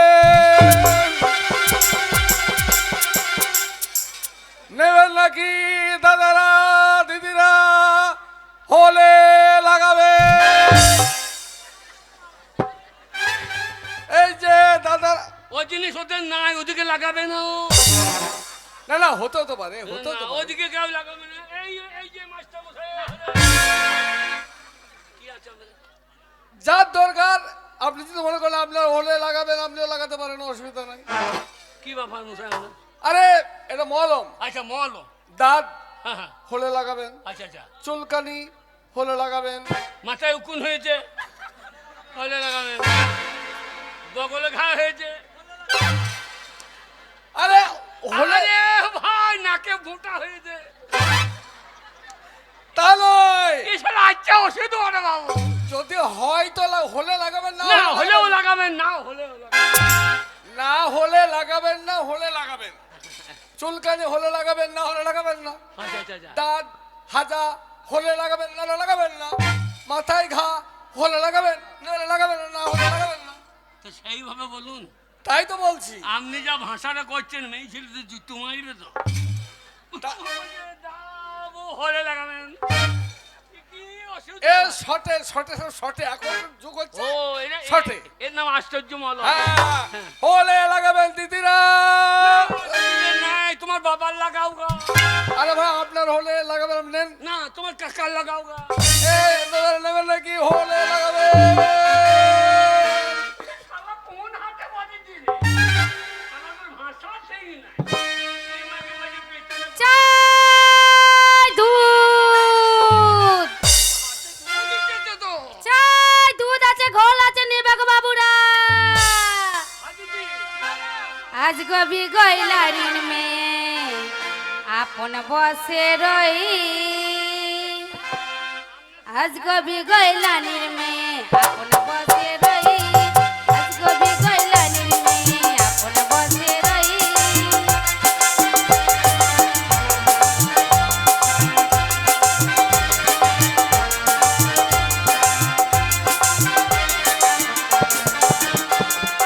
নেবেন নাকি দাদারা দিদিরা হলে লাগাবে এই যে দাদারা ওই জিনিস ওদের নাই ওদিকে লাগাবে না না না হতেও তো পারে হতেও তো না, পারে। ওদিকে কেউ লাগাবে না এই যে মাস্টার মশাই কি আছে আমাদের? যার দরকার আপনি যদি মনে করেন আপনার হলে লাগাবেন আপনিও লাগাতে পারেন অসুবিধা নাই কি ব্যাপার মশাই আমাদের? আরে এটা মলম আচ্ছা মল দাঁত হ্যাঁ হ্যাঁ হলে লাগাবেন আচ্ছা আচ্ছা চুলকানি হলে লাগাবেন মাথায় উকুন হয়েছে হলে লাগাবে বগলে ঘা হয়েছে আরে হলে আরে ভাই নাকে ভুঁটা হয়েছে তা নয় এসব আচ্ছা ওষুধ ওরে বাবু যদি হয় তো হলে লাগাবেন না না হলেও লাগাবেন না হলেও লাগাবেন না হলে লাগাবেন না হলে লাগাবেন চুলকানি হলে লাগাবেন না হলে লাগাবেন না আচ্ছা আচ্ছা আচ্ছা দাঁত হাজা হলে লাগাবেন না লাগাবেন না মাথায় ঘা হলে লাগাবেন না লাগাবেন না হলে লাগাবেন না তো সেইভাবে বলুন তাই তো বলছি আপনি যা ভাষাটা করছেন মেয়ে ছেলে তো জুতো মারবে তো তা- দাবো হলে লাগাবেন কি অসুবিধা? এ শটে শটে সব শটে এখন যুগ হচ্ছে ও শটে। এর নাম আশ্চর্য মল হ্যাঁ, হলে লাগাবেন দিদিরা নাই তোমার বাবার লাগাও গা আরে ভাই আপনার হলে লাগাবেন আপনি নেন না তোমার কাকার লাগাও গা দাদা নেবেন নাকি হলে লাগাবে শালা কোন হাতে বাজে দিলে আমাদের ভাষা সেই নাই এই মাঝে মাঝে পেছনে চাই দুধ দিতেছে তো চাই দুধ আছে ঘোল আছে নেবে গো বাবুরা হাজিজি আজ গবি গইলারিন মে আপন বসে রই আজ গবি গইলানির মে আপন বসে রই আজ গবি গইলানির মে আপন বসে রই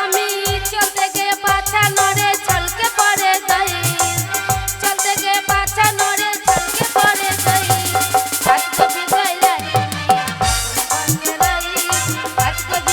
আমি চলতে গিয়ে পাছা নড়ে ছলকে পড়ে যাই চলতে গিয়ে পাছা নড়ে ছলকে পড়ে যাই আজ কবি গইলানি আজ কবি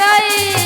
তাই